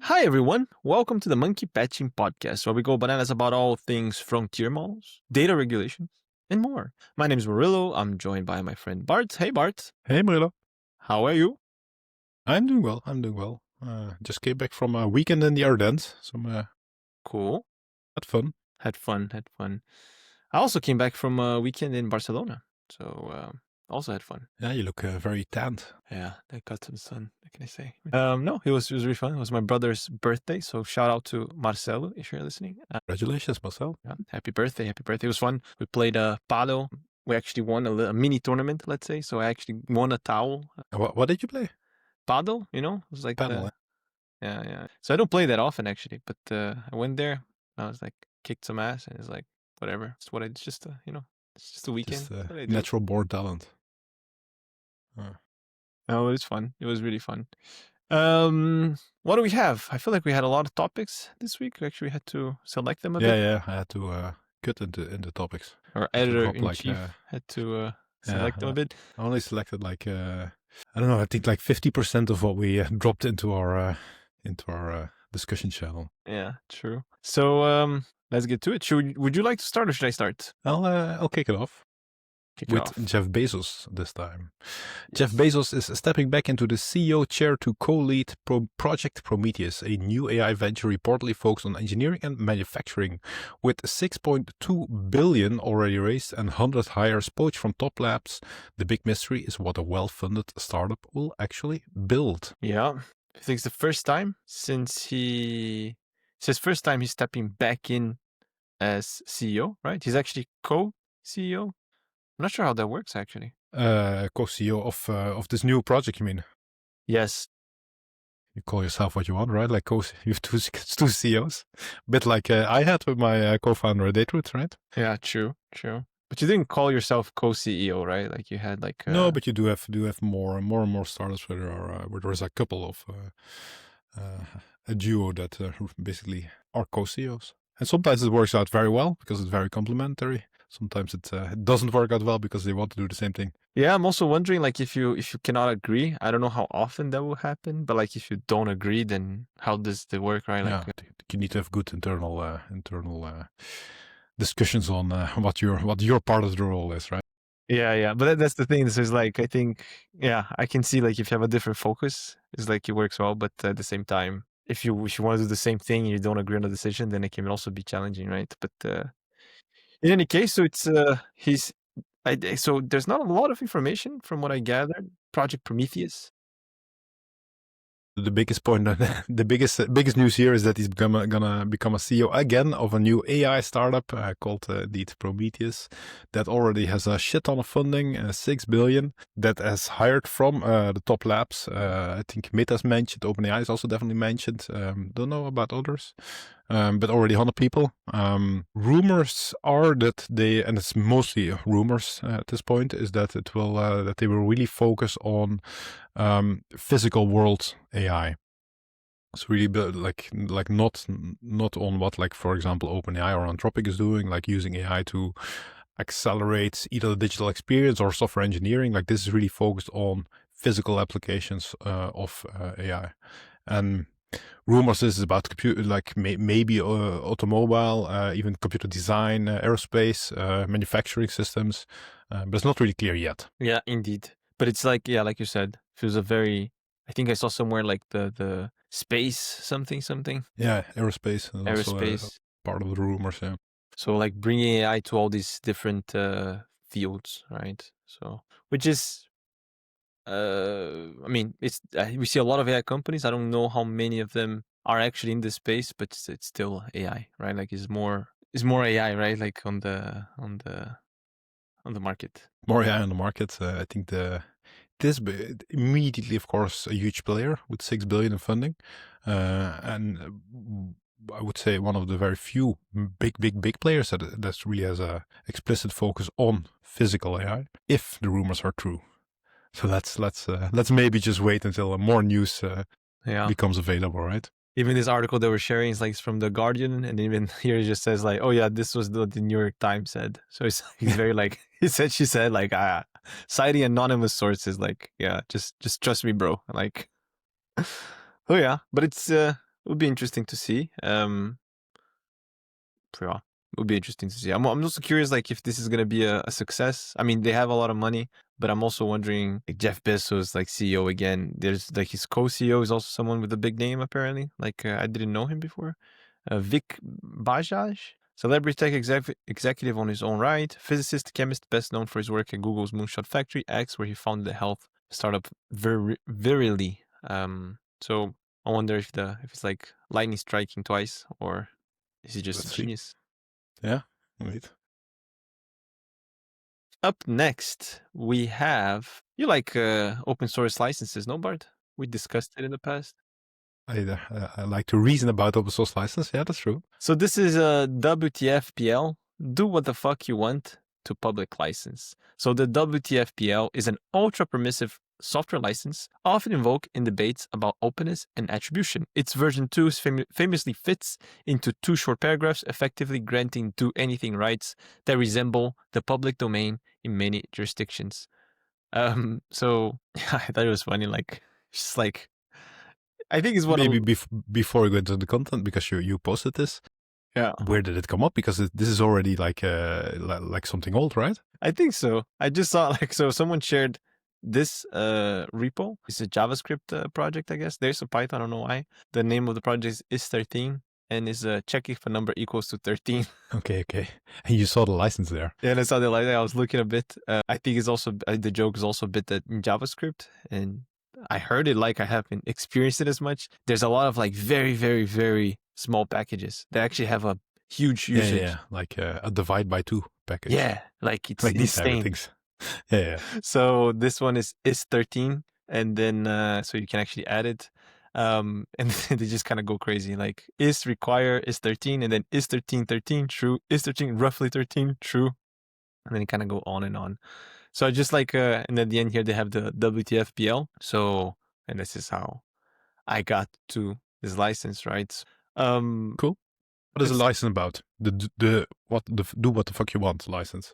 Hi everyone, welcome to the Monkey Patching Podcast, where we go bananas about all things frontier models, data regulations, and more. My name is Murillo. I'm joined by my friend Bart. Hey Bart. Hey Murillo. How are you? I'm doing well. Just came back from a weekend in the Ardennes. Cool. Had fun. Had fun. I also came back from a weekend in Barcelona, so also had fun. Yeah, you look very tanned. Yeah, I got some sun. What can I say? No, it was really fun. It was my brother's birthday, so shout out to Marcelo if you're listening. Congratulations, Marcel. Yeah, happy birthday! It was fun. We played paddle. We actually won a mini tournament, let's say. So I actually won a towel. What did you play? Paddle, you know, it was like Paddle. yeah. So I don't play that often actually, but I went there. I was like kicked some ass, and it's like whatever. It's what it's just it's just a weekend. Just natural born talent. Oh, it was fun. It was really fun. What do we have? I feel like we had a lot of topics this week. We actually had to select them a bit. Yeah. I had to cut into topics. Our editor-in-chief had to select them a bit. I only selected I don't know. I think 50% of what we dropped into our discussion channel. Yeah, true. So let's get to it. Would you like to start, or should I start? I'll kick it off. With Jeff Bezos this time. Yes. Jeff Bezos is stepping back into the CEO chair to co-lead Project Prometheus, a new AI venture reportedly focused on engineering and manufacturing. With 6.2 billion already raised and 100 hires poached from top labs, the big mystery is what a well-funded startup will actually build. Yeah, I think it's the first time since it's his first time he's stepping back in as CEO, right? He's actually co-CEO. I'm not sure how that works, actually. Co-CEO of this new project, you mean? Yes. You call yourself what you want, right? Like you have two CEOs. A bit like I had with my co-founder at Dateroot, right? Yeah, true. But you didn't call yourself co-CEO, right? Like you had like... No, but you do have more and more startups where there's a couple of a duo that basically are co-CEOs. And sometimes it works out very well because it's very complementary. Sometimes it doesn't work out well because they want to do the same thing. Yeah, I'm also wondering, like, if you cannot agree, I don't know how often that will happen, but like if you don't agree, then how does it work, right? Like, yeah, you need to have good internal discussions on what your part of the role is, right? Yeah, but that's the thing. This is like, I think, yeah, I can see like if you have a different focus, it's like it works well, but at the same time, if you want to do the same thing and you don't agree on the decision, then it can also be challenging, right? But in any case, so it's so there's not a lot of information from what I gathered. Project Prometheus. The biggest point, the biggest news here is that he's gonna become a CEO again of a new AI startup called indeed Prometheus, that already has a shit ton of funding, 6 billion, that has hired from the top labs. I think Meta's mentioned, OpenAI is also definitely mentioned. Don't know about others. But already 100 people. Rumors are that and it's mostly rumors at this point, is that it will that they will really focus on physical world AI. So really like not on what, like, for example, OpenAI or Anthropic is doing, like using AI to accelerate either the digital experience or software engineering. Like this is really focused on physical applications of AI. And rumors is about computer, like maybe automobile, even computer design, aerospace, manufacturing systems, but it's not really clear yet. Yeah, indeed. But it's like, yeah, like you said, it was I think I saw somewhere like the space something. Yeah, aerospace. Aerospace. Part of the rumors, yeah. So like bringing AI to all these different fields, right? So, which is, I mean, we see a lot of AI companies. I don't know how many of them are actually in this space, but it's still AI, right? Like it's more AI, right? Like on the market. More AI on the market. I think this immediately, of course, a huge player with 6 billion in funding, and I would say one of the very few big players that really has a explicit focus on physical AI, if the rumors are true. So let's maybe just wait until more news becomes available, right? Even this article that we're sharing is like from The Guardian, and even here it just says like, oh yeah, this was the New York Times said. So it's very like, she said like, citing anonymous sources. Like, yeah, just trust me, bro. Like, oh yeah, but it's it would be interesting to see. Yeah, it would be interesting to see. I'm also curious, like, if this is gonna be a success. I mean, they have a lot of money, but I'm also wondering, like, Jeff Bezos, like CEO again. There's like his co-CEO is also someone with a big name apparently. Like, I didn't know him before. Vic Bajaj, celebrity tech executive on his own right, physicist, chemist, best known for his work at Google's Moonshot Factory X, where he founded the health startup Verily. So I wonder if it's like lightning striking twice, or is he just a Let's see. genius? Yeah, indeed. Up next, we have you like open source licenses, no, Bart? We discussed it in the past. I like to reason about open source license. Yeah, that's true. So this is a WTFPL. Do what the fuck you want to public license. So the WTFPL is an ultra permissive software license, often invoked in debates about openness and attribution. Its version 2 famously fits into 2 short paragraphs, effectively granting do anything rights that resemble the public domain in many jurisdictions. So I thought it was funny, like, just like, I think it's one Maybe of, before we go into the content, because you posted this, yeah. where did it come up? Because this is already like something old, right? I think so. I just saw, like, so someone shared this repo. It's a JavaScript project, I guess. There's a Python, I don't know why. The name of the project is 13 and is check if a number equals to 13. Okay. And you saw the license there. Yeah, and I saw the light. I was looking a bit. I think it's also, the joke is also a bit that in JavaScript, and I heard it, like, I haven't experienced it as much. There's a lot of like very, very, very small packages that actually have a huge usage. Yeah. Like a divide by 2 package. Yeah, like it's like these type of insane. things. Yeah. So this one is 13, and then so you can actually add it. And they just kind of go crazy, like is require is 13, and then is 13 true, is 13 roughly 13 true, and then kind of go on and on. So I just like and at the end here they have the WTFPL. So, and this is how I got to this license, right? Cool. What is the license about? The do what the fuck you want license.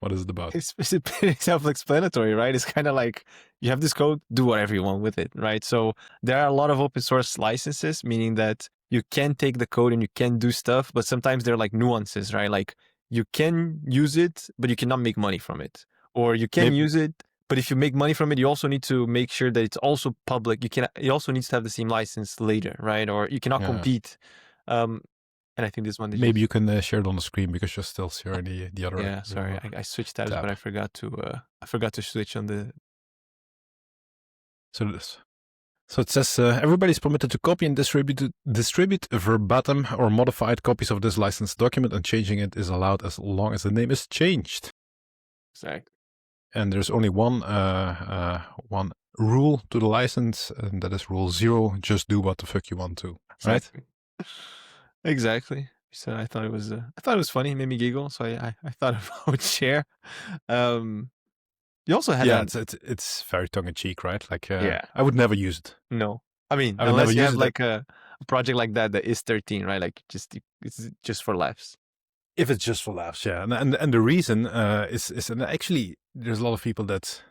What is it about? It's pretty self-explanatory, right? It's kind of like you have this code, do whatever you want with it, right? So there are a lot of open source licenses, meaning that you can take the code and you can do stuff, but sometimes there are like nuances, right? Like you can use it, but you cannot make money from it. Or you can use it, but if you make money from it, you also need to make sure that it's also public. It also needs to have the same license later, right? Or you cannot compete. And I think this one, maybe you can share it on the screen because you're still sharing the other. Yeah, sorry, I switched tabs, but I forgot to switch on the. So it says everybody's permitted to copy and distribute verbatim or modified copies of this licensed document, and changing it is allowed as long as the name is changed. Exactly. And there's only one rule to the license, and that is rule 0: just do what the fuck you want to. Exactly. Right? Exactly. So I thought it was funny, it made me giggle. So I thought I would share. You also had it's very tongue in cheek, right? Like yeah. I would never use it. No, I mean, I would unless never you use have it, like a project like that is 13, right? Like it's just for laughs. If it's just for laughs, yeah. And the reason is and actually there's a lot of people that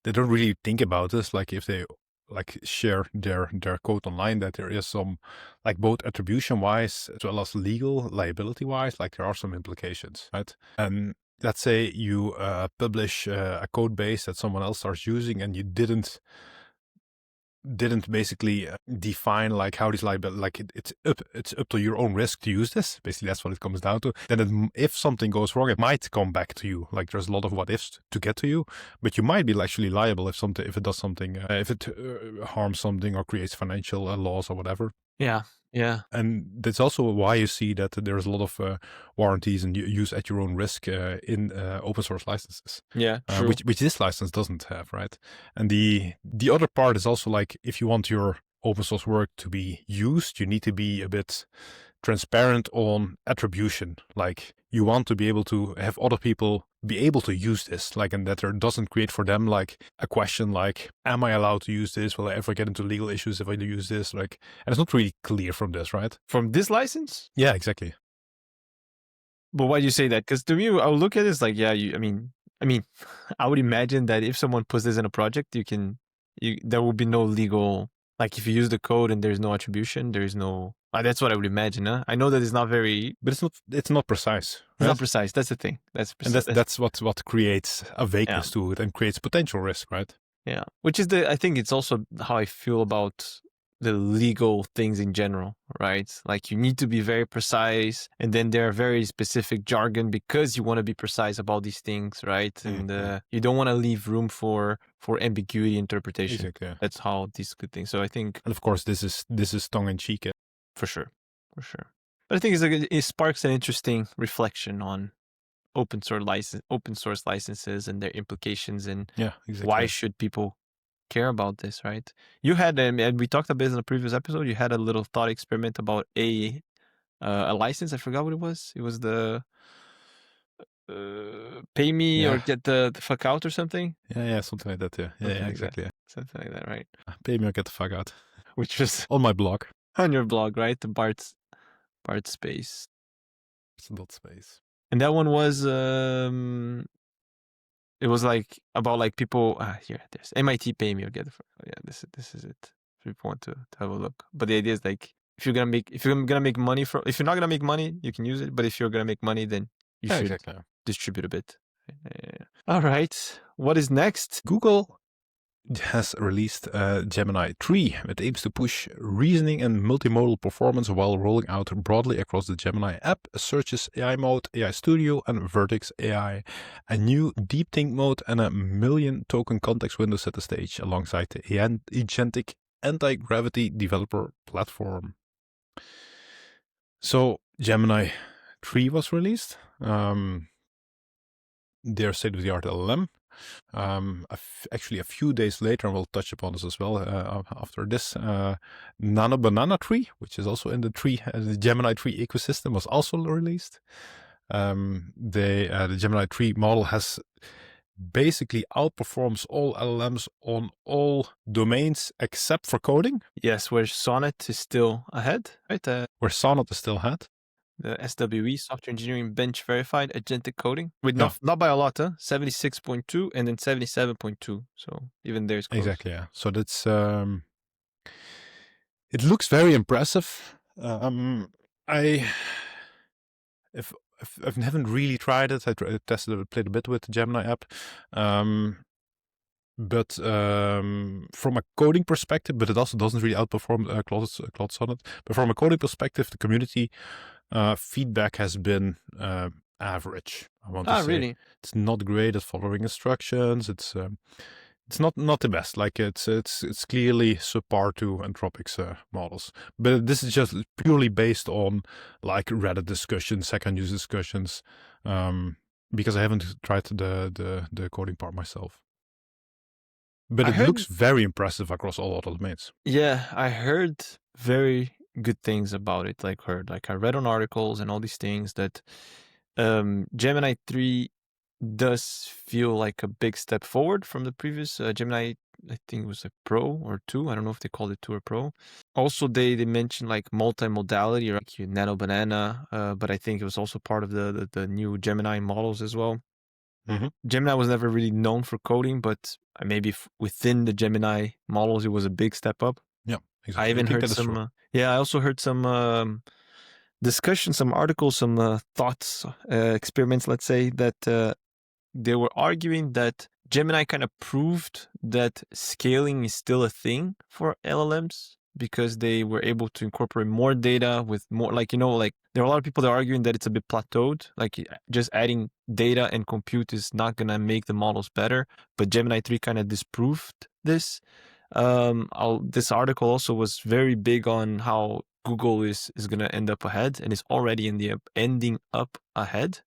they don't really think about this. Like if they like share their code online, that there is some, like, both attribution wise as well as legal liability wise, like there are some implications, right? And let's say you publish a code base that someone else starts using, and you didn't basically define like how this liability, like it's up to your own risk to use this. Basically, that's what it comes down to. Then if something goes wrong, it might come back to you. Like there's a lot of what ifs to get to you, but you might be actually liable if it does something, if it harms something or creates financial loss or whatever. Yeah. Yeah. And that's also why you see that there's a lot of warranties and use at your own risk in open source licenses. Yeah, true. Which this license doesn't have, right? And the other part is also, like, if you want your open source work to be used, you need to be a bit transparent on attribution. Like, you want to be able to have other people be able to use this, like, and that there doesn't create for them like a question like, am I allowed to use this? Will I ever get into legal issues if I do use this? Like, and it's not really clear from this, right? From this license? Yeah, exactly. But why do you say that? Because to me, I'll look at it as like, yeah, I mean, I mean, I would imagine that if someone puts this in a project, there will be no legal, like if you use the code and there's no attribution, there is no, that's what I would imagine. Huh? I know that it's not very, But it's not precise, it's not right? precise. That's the thing. And that's what creates a yeah. vagueness to it and creates potential risk, right? Yeah. Which is I think it's also how I feel about the legal things in general, right? Like you need to be very precise, and then there are very specific jargon because you want to be precise about these things, right? And you don't want to leave room for ambiguity interpretation. Exactly. Yeah. That's how these good things. So I think, and of course, this is tongue in cheek. for sure. But I think it sparks an interesting reflection on open source licenses and their implications, and Yeah, exactly. why should people care about this, right? You had, and we talked a bit in a previous episode, you had a little thought experiment about a license. I forgot what it was. It was the pay me or get the fuck out or something. Yeah, something like that. Yeah, exactly. That. Something like that, right? Pay me or get the fuck out. Which was on my blog. On your blog, right? The Bart space. Dot space. And that one was it was like about like people here, there's MIT pay me or get the fuck out. Yeah, this is it. If you want to have a look. But the idea is like, if you're gonna make money from, if you're not gonna make money, you can use it. But if you're gonna make money, then you should distribute a bit. Yeah. All right. What is next? Google has released Gemini 3. It aims to push reasoning and multimodal performance while rolling out broadly across the Gemini app, Search's AI mode, AI Studio, and Vertex AI. A new deep think mode and a million token context window set the stage alongside the agentic Antigravity developer platform. So Gemini 3 was released. Their state-of-the-art LLM. Actually, a few days later, and we'll touch upon this as well after this, Nano Banana 3, which is also in the Gemini 3 ecosystem, was also released. The Gemini 3 model has basically outperforms all LLMs on all domains except for coding. Yes, where Sonnet is still ahead, right? Where Sonnet is still ahead. The SWE, Software Engineering Bench Verified Agentic Coding, with not by a lot, 76.2 and then 77.2. So even there's close. Exactly, yeah. So that's it looks very impressive. I haven't really tried it. I tested it, played a bit with the Gemini app. But from a coding perspective, but it also doesn't really outperform Claude Sonnet. But from a coding perspective, the community feedback has been average. I want to say really? It's not great at following instructions. It's not the best. Like it's clearly subpar to Anthropic's models. But this is just purely based on like Reddit discussions, second use discussions, because I haven't tried the coding part myself. But it looks very impressive across all other domains. Yeah, I heard very good things about it. I read on articles and all these things that Gemini 3 does feel like a big step forward from the previous Gemini. I think it was a Pro or 2. I don't know if they called it 2 or Pro. Also, they mentioned like multimodality, like Nano Banana, but I think it was also part of the new Gemini models as well. Mm-hmm. Gemini was never really known for coding, but maybe within the Gemini models, it was a big step up. Yeah, exactly. I even heard some. I also heard some discussion, some articles, some thoughts, experiments. Let's say that they were arguing that Gemini kind of proved that scaling is still a thing for LLMs, because they were able to incorporate more data with more, like, there are a lot of people that are arguing that it's a bit plateaued, like just adding data and compute is not going to make the models better. But Gemini 3 kind of disproved this. This article also was very big on how Google is going to end up ahead, and is already ending up ahead.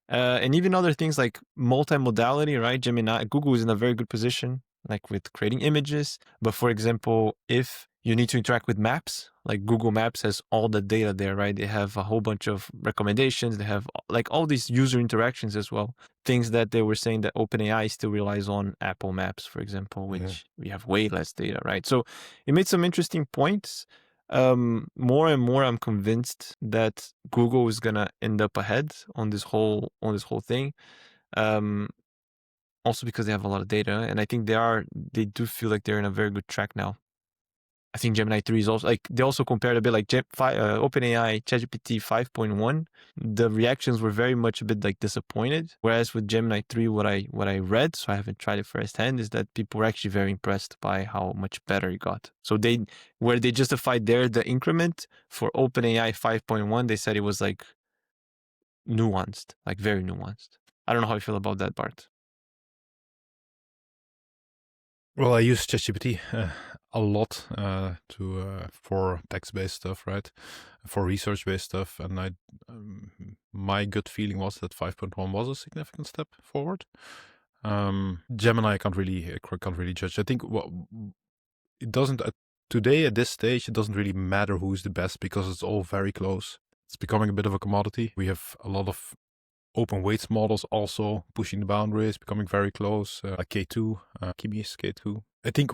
And even other things like multimodality, right? Google is in a very good position, like with creating images. But for example, if you need to interact with maps, like Google Maps has all the data there, right? They have a whole bunch of recommendations. They have like all these user interactions as well. Things that they were saying that OpenAI still relies on Apple Maps, for example, which we have way less data, right? So it made some interesting points. More and more I'm convinced that Google is gonna end up ahead on this whole thing. also because they have a lot of data, and I think they do feel like they're in a very good track now. I think Gemini 3 is also like, they also compared a bit like OpenAI ChatGPT 5.1. The reactions were very much a bit like disappointed. Whereas with Gemini 3, what I read, so I haven't tried it firsthand, is that people were actually very impressed by how much better it got. So where they justified the increment for OpenAI 5.1, they said it was like nuanced, like very nuanced. I don't know how you feel about that, Bart. Well, I use ChatGPT a lot for text-based stuff, right? For research-based stuff, and my gut feeling was that 5.1 was a significant step forward. Gemini I can't really judge. I think it doesn't today at this stage. It doesn't really matter who's the best because it's all very close. It's becoming a bit of a commodity. We have a lot of open weights models also pushing the boundaries, becoming very close, like K2, Kimi's K2. I think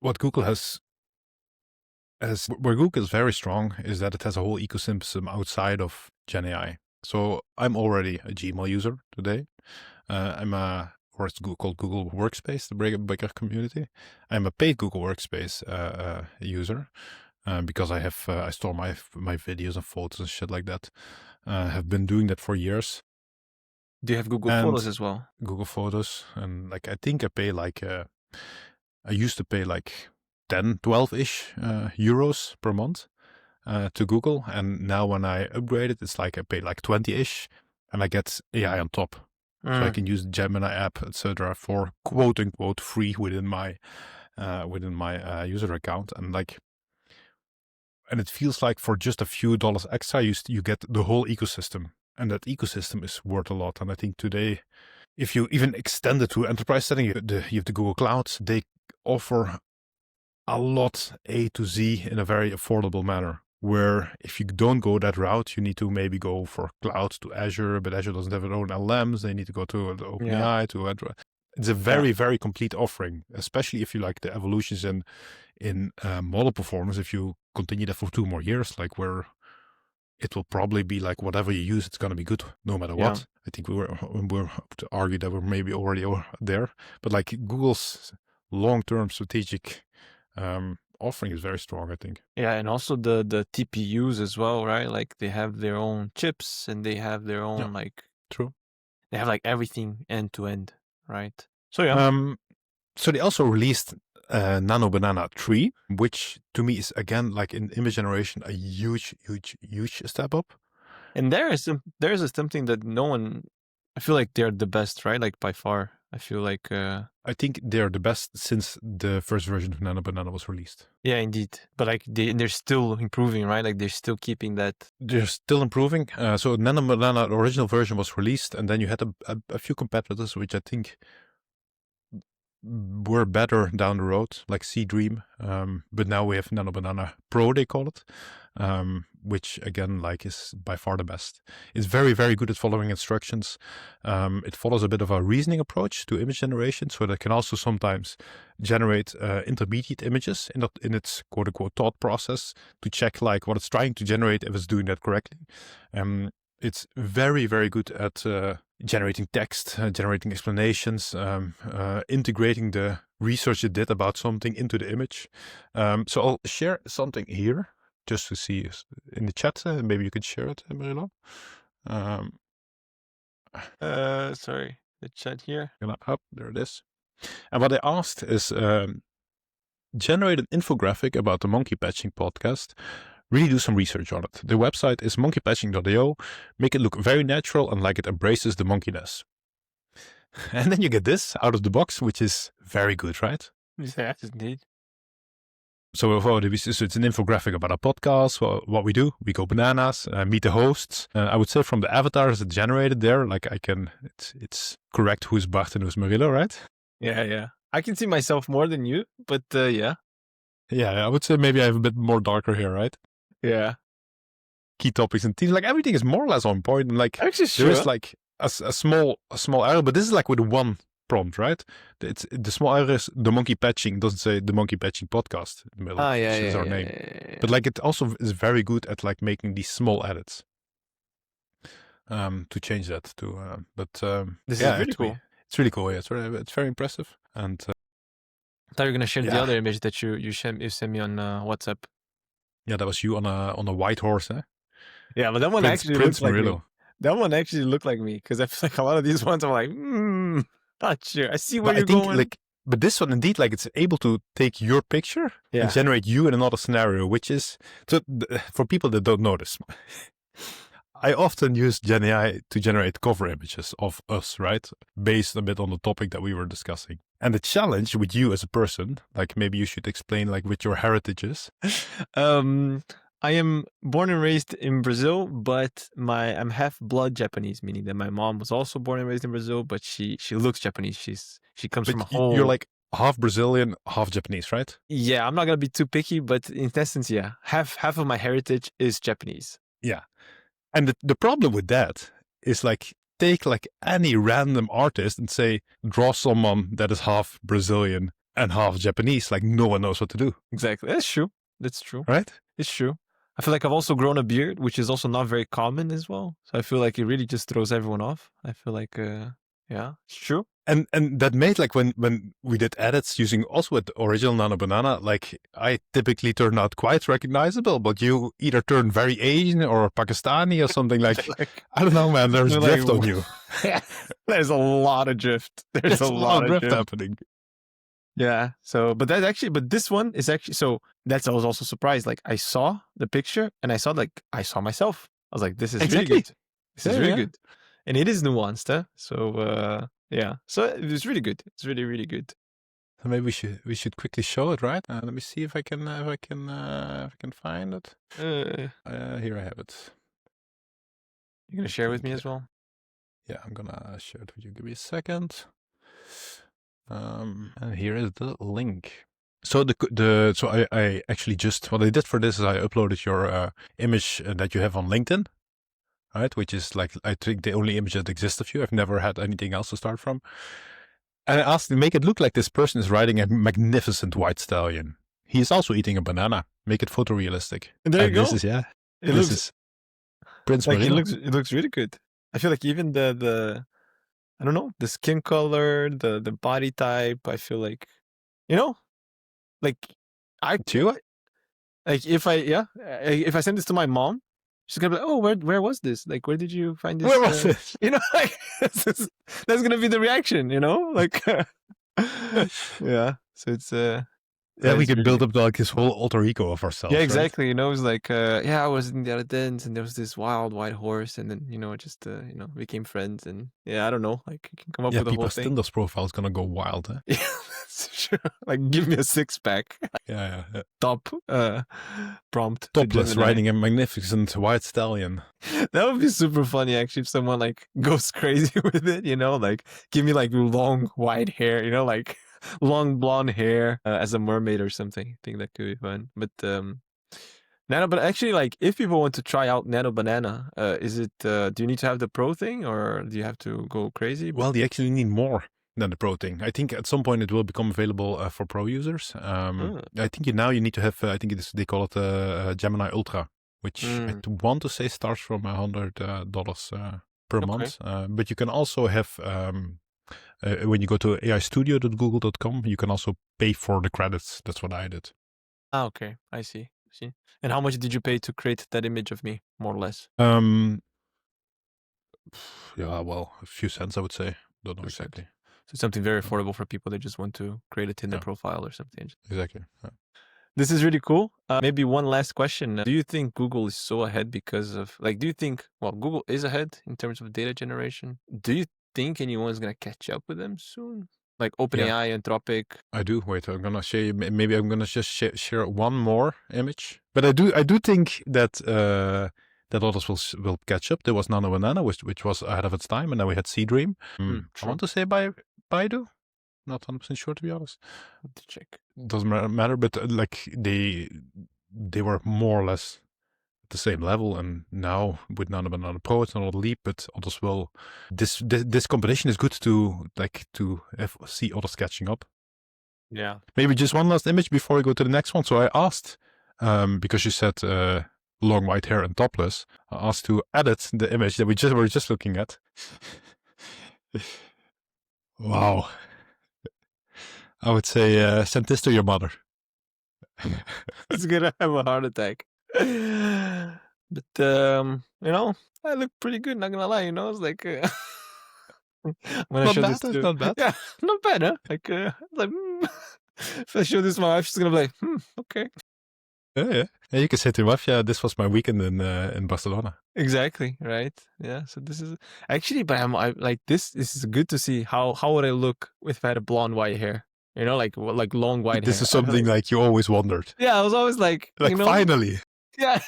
what Google where Google is very strong is that it has a whole ecosystem outside of Gen AI. So I'm already a Gmail user today. Or it's called Google Workspace, the bigger community. I'm a paid Google Workspace user because I store my videos and photos and shit like that. Have been doing that for years. Do you have Google Photos as well? Google Photos, and like I think I pay like I used to pay like 10, 12-ish euros per month to Google, and now when I upgrade it, it's like I pay like 20-ish, and I get AI on top. So I can use the Gemini app, etc., for quote unquote free within my user account, and it feels like for just a few dollars extra, you get the whole ecosystem, and that ecosystem is worth a lot. And I think today, if you even extend it to enterprise setting, you have the Google Clouds. They offer a lot A to Z in a very affordable manner. Where if you don't go that route, you need to maybe go for cloud to Azure, but Azure doesn't have its own LLMs. They need to go to the OpenAI to Android. It's a very, very complete offering, especially if you like the evolutions in model performance. If you continue that for 2 more years, like where it will probably be like whatever you use, it's going to be good no matter what. I think we're to argue that we're maybe already there, but like Google's long-term strategic offering is very strong, I think. Yeah, and also the TPUs as well, right? Like they have their own chips and they have their own True. They have like everything end to end, right? So yeah. So they also released Nano Banana 3, which to me is again like in image generation a huge step up. And there is something that no one. I feel like they're the best, right? Like by far. I feel like I think they're the best since the first version of Nano Banana was released. Yeah, indeed. But like they're still improving, right? Like they're still keeping that. They're still improving. So Nano Banana, the original version was released, and then you had a few competitors, which I think were better down the road, like Dream. But now we have Nano Banana Pro, they call it, which again, like is by far the best. It's very, very good at following instructions. It follows a bit of a reasoning approach to image generation, so that it can also sometimes generate intermediate images in its quote unquote thought process to check like what it's trying to generate, if it's doing that correctly. It's very, very good at generating text, generating explanations, integrating the research it did about something into the image. So I'll share something here just to see in the chat. Maybe you can share it, Marilla. Sorry, the chat here. Up, there it is. And what I asked is generate an infographic about the Monkey Patching podcast. Really do some research on it. The website is monkeypatching.io. Make it look very natural and like it embraces the monkeyness. And then you get this out of the box, which is very good, right? Yeah, indeed. So it's an infographic about our podcast, what we do. We go bananas, meet the hosts. I would say from the avatars that generated there, like it's correct who's Bart and who's Marilla, right? Yeah. I can see myself more than you, but yeah. Yeah, I would say maybe I have a bit more darker hair, right? Yeah. Key topics and themes, like everything is more or less on point. And like actually, there is like a small error, but this is like with one prompt, right? It's the small error is the monkey patching doesn't say the monkey patching podcast in the middle. Yeah, our name. Yeah. But like it also is very good at like making these small edits. To change that to, this is really cool. It's really cool. Yeah, it's very impressive. And I thought you were gonna share the yeah, other image that you sent me on WhatsApp. yeah, that was you on a white horse, eh? Yeah, but that one actually Prince looked like me. Murillo. That one actually looked like me because I feel like a lot of these ones I'm like, not sure. I see where But I you're think going. but this one indeed, like it's able to take your picture and Yeah, generate you in another scenario, which is for people that don't notice. I often use Gen AI to generate cover images of us, right? Based a bit on the topic that we were discussing. And the challenge with you as a person, like maybe you should explain like with your heritage is. I am born and raised in Brazil, but I'm half blood Japanese, meaning that my mom was also born and raised in Brazil, but she looks Japanese. She comes from a But you're whole. like half Brazilian, half Japanese, right? Yeah, I'm not gonna be too picky, but in essence, yeah, half of my heritage is Japanese. Yeah. And the problem with that is like take like any random artist and say, draw someone that is half Brazilian and half Japanese. Like no one knows what to do. Exactly, that's true. That's true. Right? It's true. I feel like I've also grown a beard, which is also not very common as well. So I feel like it really just throws everyone off. I feel like, yeah, it's true. And that made like when we did edits using also with original Nano Banana, like I typically turn out quite recognizable, but you either turn very Asian or Pakistani or something like, I don't know, man, there's drift on you. There's a lot of drift. There's a lot of of drift happening. Yeah. So, but this one is actually, so that's, I was also surprised. Like I saw the picture and I saw myself. I was like, this is really good. This is really good. And it is nuanced. Huh? So, yeah. So it was really good. It's really, really good. So maybe we should quickly show it, right? Let me see if I can find it. Here I have it. You're gonna share with me as well? Yeah, I'm gonna share it with you. Give me a second. And here is the link. So I actually just what I did for this is I uploaded your image that you have on LinkedIn, right? Which is like I think the only image that exists of you. I've never had anything else to start from. And I asked to make it look like this person is riding a magnificent white stallion. He is also eating a banana. Make it photorealistic. And there you go. This is Prince like Marino. it looks really good. I feel like even the I don't know, the skin color, the body type, I feel like, like if I send this to my mom, she's gonna be like, oh, where was this? Like, where did you find this? Where was it? Like that's gonna be the reaction, like yeah. So it's yeah, we can build up like this whole alter ego of ourselves. Yeah, exactly. Right? It's like I was in the other dens and there was this wild white horse, and then it just became friends, and yeah, I don't know, like you can come up with a whole thing. Tinder's profile is gonna go wild, huh? Yeah, that's true. Like give me a 6-pack. Yeah. Top prompt. Topless riding a magnificent white stallion. That would be super funny actually if someone like goes crazy with it, like give me like long white hair, like long blonde hair as a mermaid or something. I think that could be fun. But but actually, like if people want to try out Nano Banana, is it do you need to have the pro thing or do you have to go crazy? Well, you actually need more than the pro thing. I think at some point it will become available for pro users. I think you need to have, I think they call it Gemini Ultra, which I want to say starts from $100 per month. But you can also have, when you go to aistudio.google.com, you can also pay for the credits. That's what I did. Ah, okay. I see. And how much did you pay to create that image of me, more or less? Yeah, well, a few cents, I would say. Don't know exactly. So something very affordable for people that just want to create a Tinder profile or something. Exactly. Yeah. This is really cool. Maybe one last question. Do you think Google is so ahead because of, do you think, Google is ahead in terms of data generation? Do you think anyone's going to catch up with them soon? Like OpenAI, Anthropic? I do. Wait, I'm going to share, maybe I'm going to just share one more image. But I do think that that others will catch up. There was Nano Banana, which was ahead of its time, and then we had Seedream. I want to say by Baidu. Not 100% sure, to be honest. To check. Doesn't matter, but like they were more or less at the same level, and now with Nano Banana Pro, it's not a leap, but others will. This competition is good to see others catching up. Yeah. Maybe just one last image before we go to the next one. So I asked, because you said long white hair and topless, I asked to edit the image that we were just looking at. Wow. I would say send this to your mother. He's gonna have a heart attack. But you know, I look pretty good. Not gonna lie. You know, it's like when I Not show bad. this That's to, not bad. yeah, not bad, huh? Like like if I show this to my wife, she's gonna be like, okay. Yeah. And you can say to your wife, yeah, this was my weekend in Barcelona. Exactly, right? Yeah. So this is actually, but I like this. This is good to see how would I look if I had a blonde white hair? You know, like long white This hair. is something like you always wondered. Yeah, I was always like, Like, finally. yeah,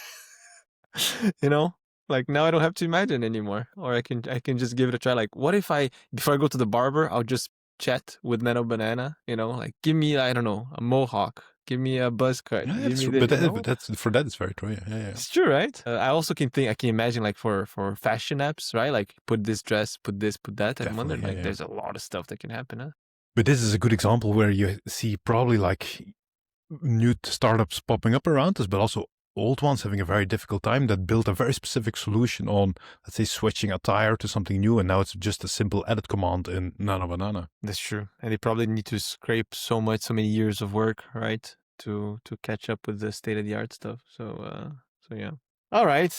you know, like now I don't have to imagine anymore, or I can just give it a try. Like, what if before I go to the barber, I'll just chat with Nano Banana. You know, like give me, I don't know, a mohawk, give me a buzz cut, Yeah, give that's me true. the, you But know. that's for that it's very true. Yeah. It's true, right? I also I can imagine like for fashion apps, right? Like put this dress, put this, put that. I'm wondering, Definitely. like, Yeah. there's a lot of stuff that can happen, huh? But this is a good example where you see probably like new startups popping up around us, but also old ones having a very difficult time that built a very specific solution on, let's say, switching a tire to something new. And now it's just a simple edit command in Nano Banana. That's true. And they probably need to scrape so many years of work, right? To catch up with the state of the art stuff. So yeah. All right.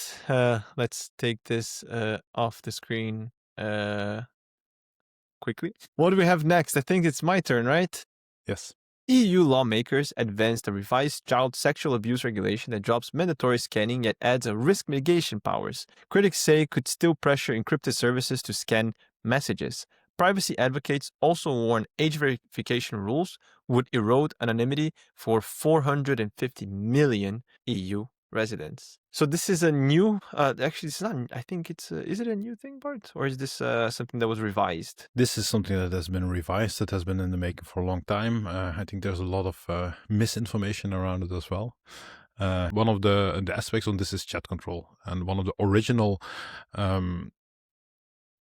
Let's take this off the screen quickly. What do we have next? I think it's my turn, right? Yes. EU lawmakers advanced a revised child sexual abuse regulation that drops mandatory scanning yet adds a risk mitigation powers. Critics say could still pressure encrypted services to scan messages. Privacy advocates also warn age verification rules would erode anonymity for 450 million EU residents. So this is a new, actually it's not, I think it's, is it a new thing, Bart? Or is this something that was revised? This is something that has been revised, that has been in the making for a long time. I think there's a lot of misinformation around it as well. One of the aspects on this is chat control, and one of the original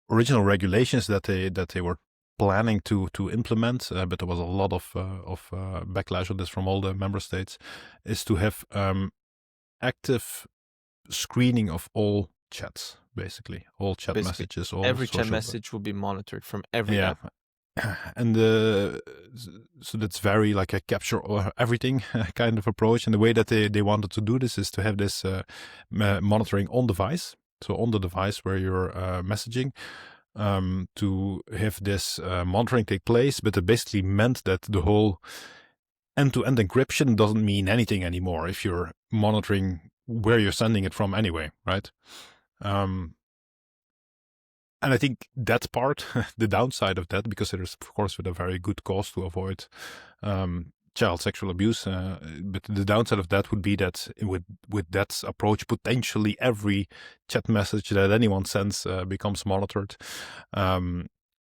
regulations that they were planning to implement, but there was a lot of backlash on this from all the member states, is to have active screening of all chats, basically all chat messages, all every chat social message will be monitored from every yeah. app. And so that's very like a capture everything kind of approach. And the way that they wanted to do this is to have this monitoring on device. So on the device where you're messaging, to have this monitoring take place. But it basically meant that the whole end-to-end encryption doesn't mean anything anymore if you're monitoring where you're sending it from anyway, right? And I think that's part, the downside of that, because it is, of course, with a very good cause to avoid child sexual abuse. But the downside of that would be that with that approach, potentially every chat message that anyone sends becomes monitored,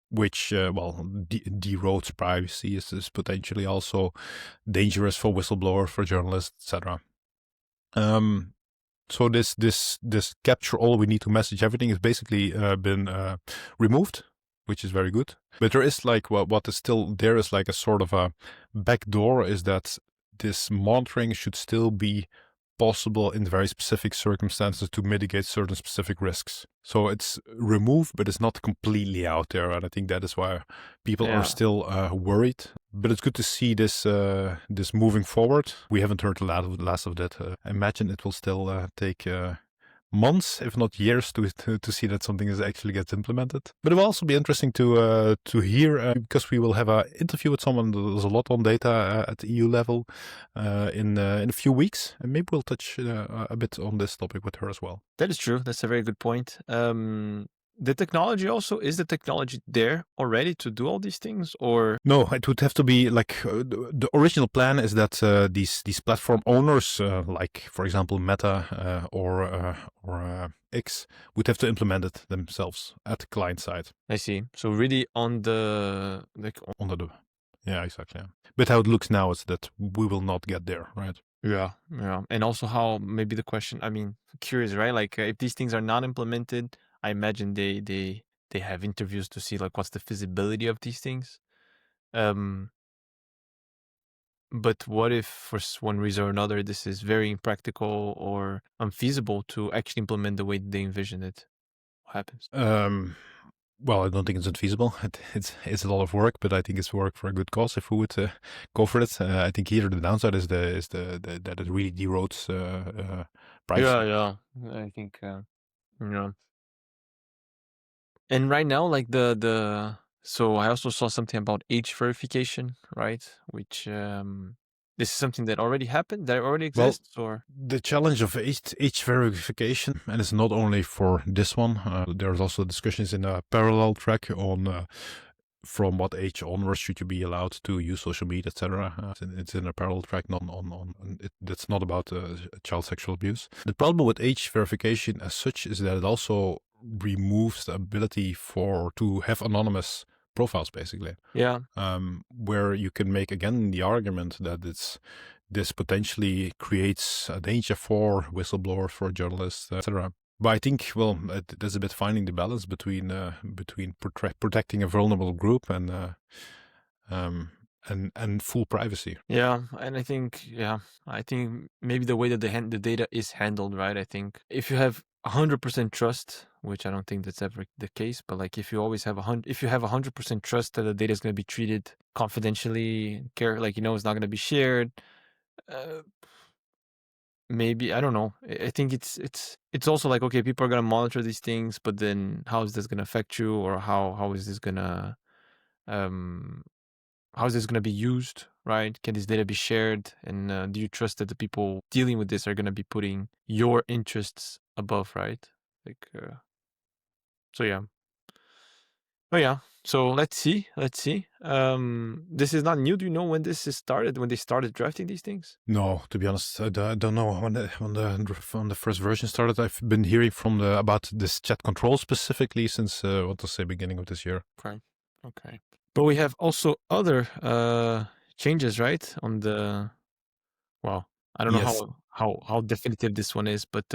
which, deroads privacy, is potentially also dangerous for whistleblowers, for journalists, etc. So this capture all, we need to message everything is basically been removed, which is very good. But there is like what is still there is like a sort of a backdoor, is that this monitoring should still be possible in very specific circumstances to mitigate certain specific risks. So it's removed, but it's not completely out there. And I think that is why people are still worried. But it's good to see this this moving forward. We haven't heard the last of that. I imagine it will still take months, if not years, to see that something actually gets implemented. But it will also be interesting to hear, because we will have an interview with someone that does a lot on data at the EU level in a few weeks, and maybe we'll touch a bit on this topic with her as well. That is true. That's a very good point. The technology also, is the technology there already to do all these things, or no? It would have to be like the original plan is that these platform owners, like for example Meta or X, would have to implement it themselves at the client side. I see. So really on the yeah, exactly. Yeah. But how it looks now is that we will not get there, right? Yeah. And also how, maybe the question, I mean, curious, right? Like if these things are not implemented, I imagine they have interviews to see like what's the feasibility of these things. But what if for one reason or another this is very impractical or unfeasible to actually implement the way they envision it? What happens? Well, I don't think it's unfeasible. It's a lot of work, but I think it's work for a good cause if we would go for it. I think here the downside is the that it really erodes privacy. Yeah, I think you know. And right now, like so I also saw something about age verification, right? Which this is something that already happened, that already Well, exists, or the challenge of age verification, and it's not only for this one. There's also discussions in a parallel track on from what age onwards should you be allowed to use social media, etc. It's in a parallel track, not on it, that's not about child sexual abuse. The problem with age verification as such is that it also removes the ability to have anonymous profiles, basically. yeah, Where you can make again the argument that this potentially creates a danger for whistleblowers, for journalists, etc. But I think, well, there's a bit finding the balance between protecting a vulnerable group and full privacy. yeah, and I think maybe the way that the data is handled, right? I think if you have 100% trust, which I don't think that's ever the case, but like if you always have if you have 100% trust that the data is going to be treated confidentially, like it's not going to be shared. Uh, Maybe I don't know. I think it's also like, okay, people are gonna monitor these things, but then how is this gonna affect you, or how is this gonna um how is this gonna be used, right? Can this data be shared, and do you trust that the people dealing with this are gonna be putting your interests above, right? Like so yeah. Oh yeah. So let's see. This is not new. Do you know when this is started? When they started drafting these things? No, to be honest, I don't know when the first version started. I've been hearing about this chat control specifically since what to say beginning of this year. Okay. Okay. But we have also other changes, right? On the well, I don't know Yes. how definitive this one is, but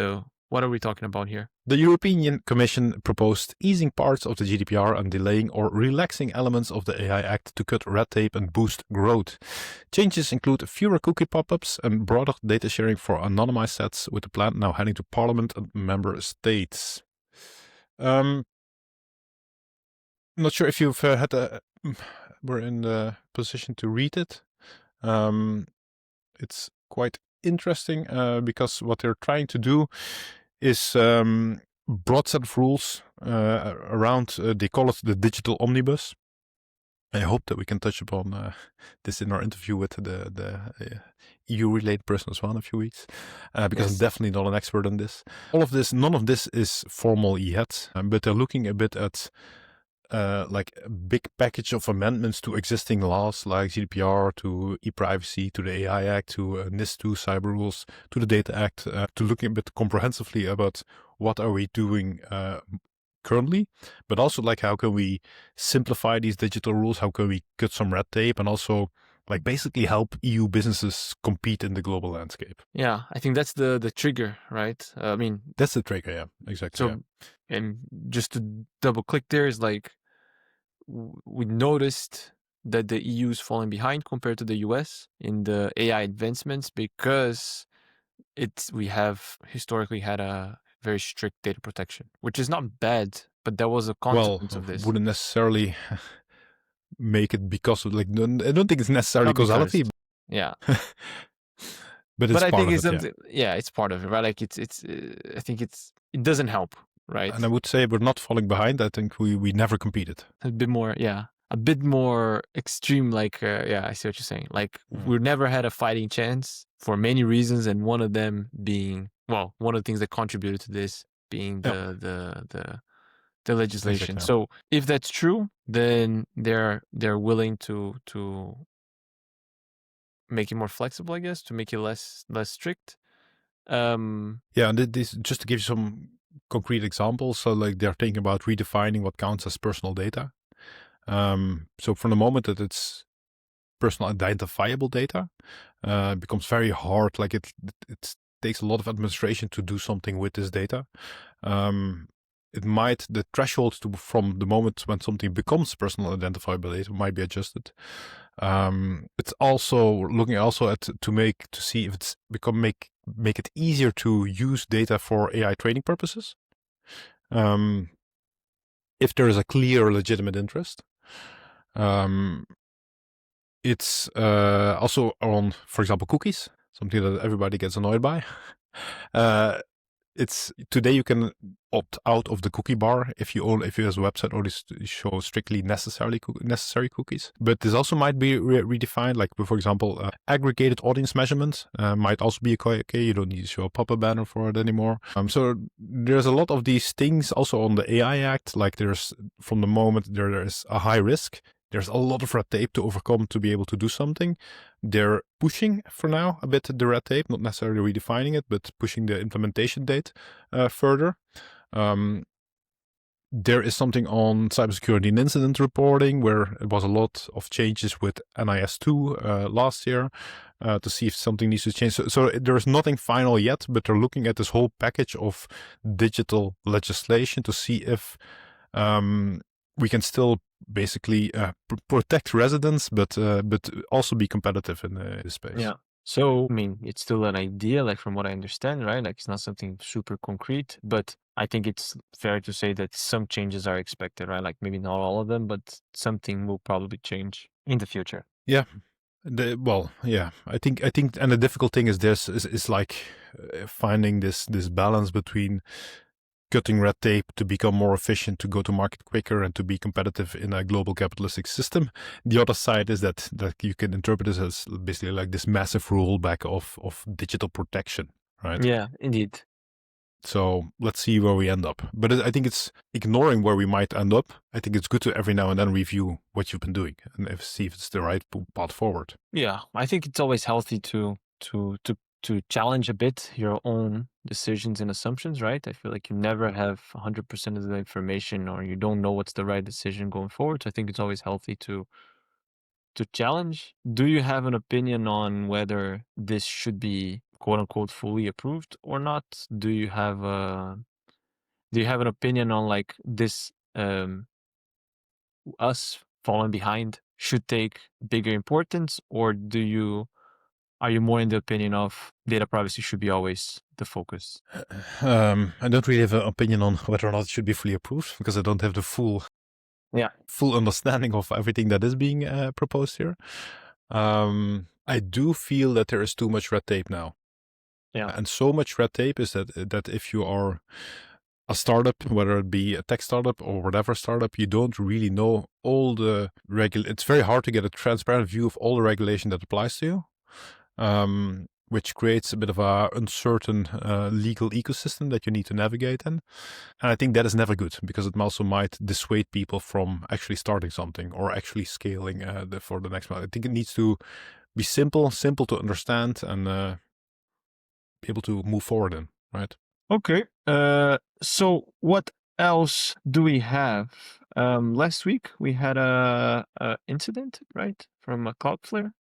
what are we talking about here? The European Commission proposed easing parts of the GDPR and delaying or relaxing elements of the AI Act to cut red tape and boost growth. Changes include fewer cookie pop-ups and broader data sharing for anonymized sets, with the plan now heading to Parliament and member states. Not sure if you've were in the position to read it. It's quite interesting because what they're trying to do is broad set of rules around, they call it the digital omnibus. I hope that we can touch upon this in our interview with the EU-related person as well in a few weeks, because I'm Yes. definitely not an expert on this. None of this is formal yet, but they're looking a bit at like a big package of amendments to existing laws like GDPR, to e-privacy, to the AI Act, to NIS2 cyber rules, to the Data Act, to look a bit comprehensively about what are we doing currently, but also like how can we simplify these digital rules, how can we cut some red tape, and also like basically help EU businesses compete in the global landscape. Yeah, I think that's the trigger, right? I mean, That's the trigger, yeah, exactly. so Yeah. and just to double click there is like we noticed that the EU is falling behind compared to the US in the AI advancements because we have historically had a very strict data protection, which is not bad, but that was a Well, consequence of this. wouldn't necessarily make it because of, like, I don't think it's necessarily Not because, causality, yeah, but it's but I part think of it's it, yeah. something. Yeah, it's part of it, right? Like I think it doesn't help, right? And I would say we're not falling behind. I think we never competed. A bit more, yeah, a bit more extreme. Like, yeah, I see what you're saying. Like, we've never had a fighting chance for many reasons, and one of them being, well, one of the things that contributed to this being Yeah, the legislation. exactly. So if that's true, then they're willing to make it more flexible, I guess, to make it less strict. Yeah, and this just to give you some concrete examples. So, like, they're thinking about redefining what counts as personal data. So from the moment that it's personal identifiable data, it becomes very hard. Like it takes a lot of administration to do something with this data. The threshold from the moment when something becomes personal identifiable data might be adjusted. It's also looking to see if it's make it easier to use data for AI training purposes. if there is a clear legitimate interest. It's also on, for example, cookies, something that everybody gets annoyed by. It's today you can opt out of the cookie bar if you as a website only show strictly necessary cookies. But this also might be redefined, like for example, aggregated audience measurement might also be okay. You don't need to show a pop-up banner for it anymore. So there's a lot of these things also on the AI Act. Like there's from the moment there is a high risk, there's a lot of red tape to overcome to be able to do something. They're pushing for now a bit the red tape, not necessarily redefining it, but pushing the implementation date further. There is something on cybersecurity and incident reporting where it was a lot of changes with NIS2 last year to see if something needs to change. So there's nothing final yet, but they're looking at this whole package of digital legislation to see if we can still basically protect residents, but also be competitive in this space. Yeah. So, I mean, it's still an idea, like from what I understand, right? Like it's not something super concrete, but I think it's fair to say that some changes are expected, right? Like maybe not all of them, but something will probably change in the future. Yeah. I think, and the difficult thing is this is like finding this balance between cutting red tape to become more efficient, to go to market quicker, and to be competitive in a global capitalistic system. The other side is that you can interpret this as basically like this massive rollback of digital protection, right? Yeah, indeed. So let's see where we end up. But I think it's ignoring where we might end up. I think it's good to every now and then review what you've been doing and see if it's the right path forward. Yeah, I think it's always healthy to challenge a bit your own decisions and assumptions, right? I feel like you never have 100% of the information, or you don't know what's the right decision going forward. So I think it's always healthy to challenge. Do you have an opinion on whether this should be quote unquote fully approved or not? Do you have an opinion on like this us falling behind should take bigger importance, or are you more in the opinion of data privacy should be always the focus? I don't really have an opinion on whether or not it should be fully approved because I don't have the full understanding of everything that is being proposed here. I do feel that there is too much red tape now. Yeah. And so much red tape is that if you are a startup, whether it be a tech startup or whatever startup, you don't really know all the it's very hard to get a transparent view of all the regulation that applies to you, which creates a bit of a uncertain legal ecosystem that you need to navigate in. And I think that is never good because it also might dissuade people from actually starting something or actually scaling for the next one. I think it needs to be simple to understand and be able to move forward in, right? Okay. So what else do we have? Last week we had a incident, right, from Cloudflare,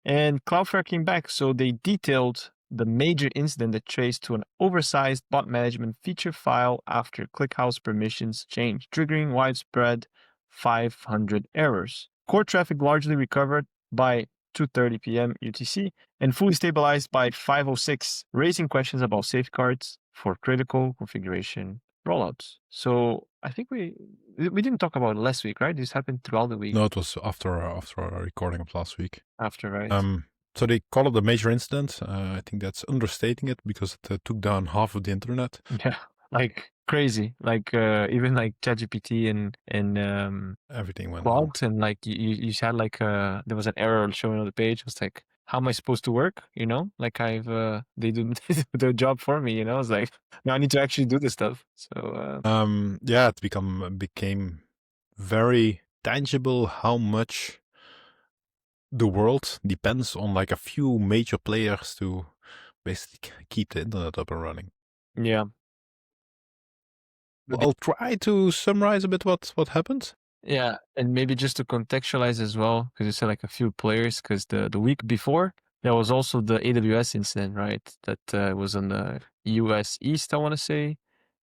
and Cloudflare came back. So they detailed the major incident that traced to an oversized bot management feature file after ClickHouse permissions changed, triggering widespread 500 errors. Core traffic largely recovered by 2:30 p.m. UTC and fully stabilized by 5:06, raising questions about safeguards for critical configuration rollouts. So I think we didn't talk about it last week, right? This happened throughout the week. No, it was after our recording of last week. After, right? So they call it a major incident. I think that's understating it because it took down half of the internet. Yeah, like crazy. Like even like ChatGPT and everything went down. Claude, and like you had like there was an error showing on the page. It was like, how am I supposed to work? You know, like they do their job for me. You know, it's like now I need to actually do this stuff. So yeah, it became very tangible how much the world depends on like a few major players to basically keep the internet up and running. Yeah. I'll try to summarize a bit what happened. Yeah, and maybe just to contextualize as well, because you said like a few players, because the week before there was also the AWS incident, right? That was on the US East, I want to say,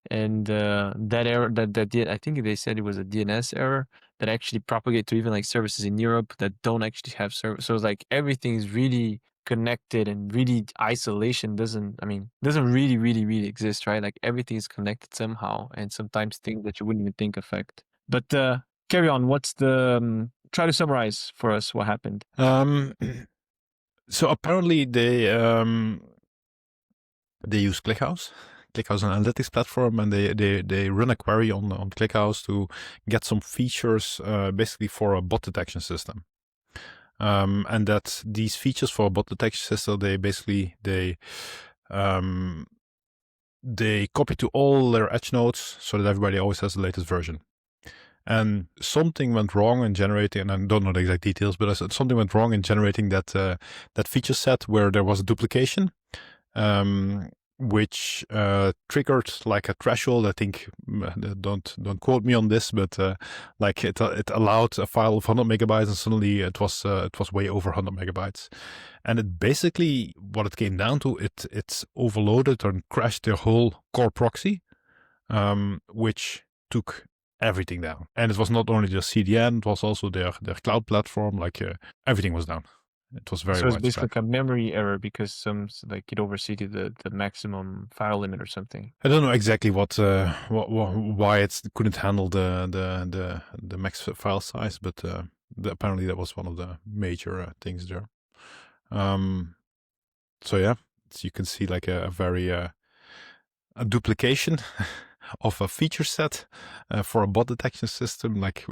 and that error I think they said it was a DNS error that actually propagated to even like services in Europe that don't actually have service. So it's like everything is really connected and really isolation doesn't really exist, right? Like everything is connected somehow, and sometimes things that you wouldn't even think affect. But carry on. What's the try to summarize for us what happened? So apparently they use ClickHouse analytics platform, and they run a query on ClickHouse to get some features basically for a bot detection system. And that these features for a bot detection system, they copy to all their edge nodes so that everybody always has the latest version. And something went wrong in generating, and I don't know the exact details, but something went wrong in generating that feature set where there was a duplication, which triggered like a threshold. I think, don't quote me on this, but like it allowed a file of 100 megabytes, and suddenly it was way over 100 megabytes. And it basically, what it came down to, it's overloaded and crashed their whole core proxy, which took everything down. And it was not only their CDN, it was also their cloud platform. Like everything was down. It was very So it's widespread. basically like a memory error because like it overseeded the maximum file limit or something. I don't know exactly why it couldn't handle the max file size, but apparently that was one of the major things there. So yeah, so you can see like a very a duplication of a feature set for a bot detection system. Like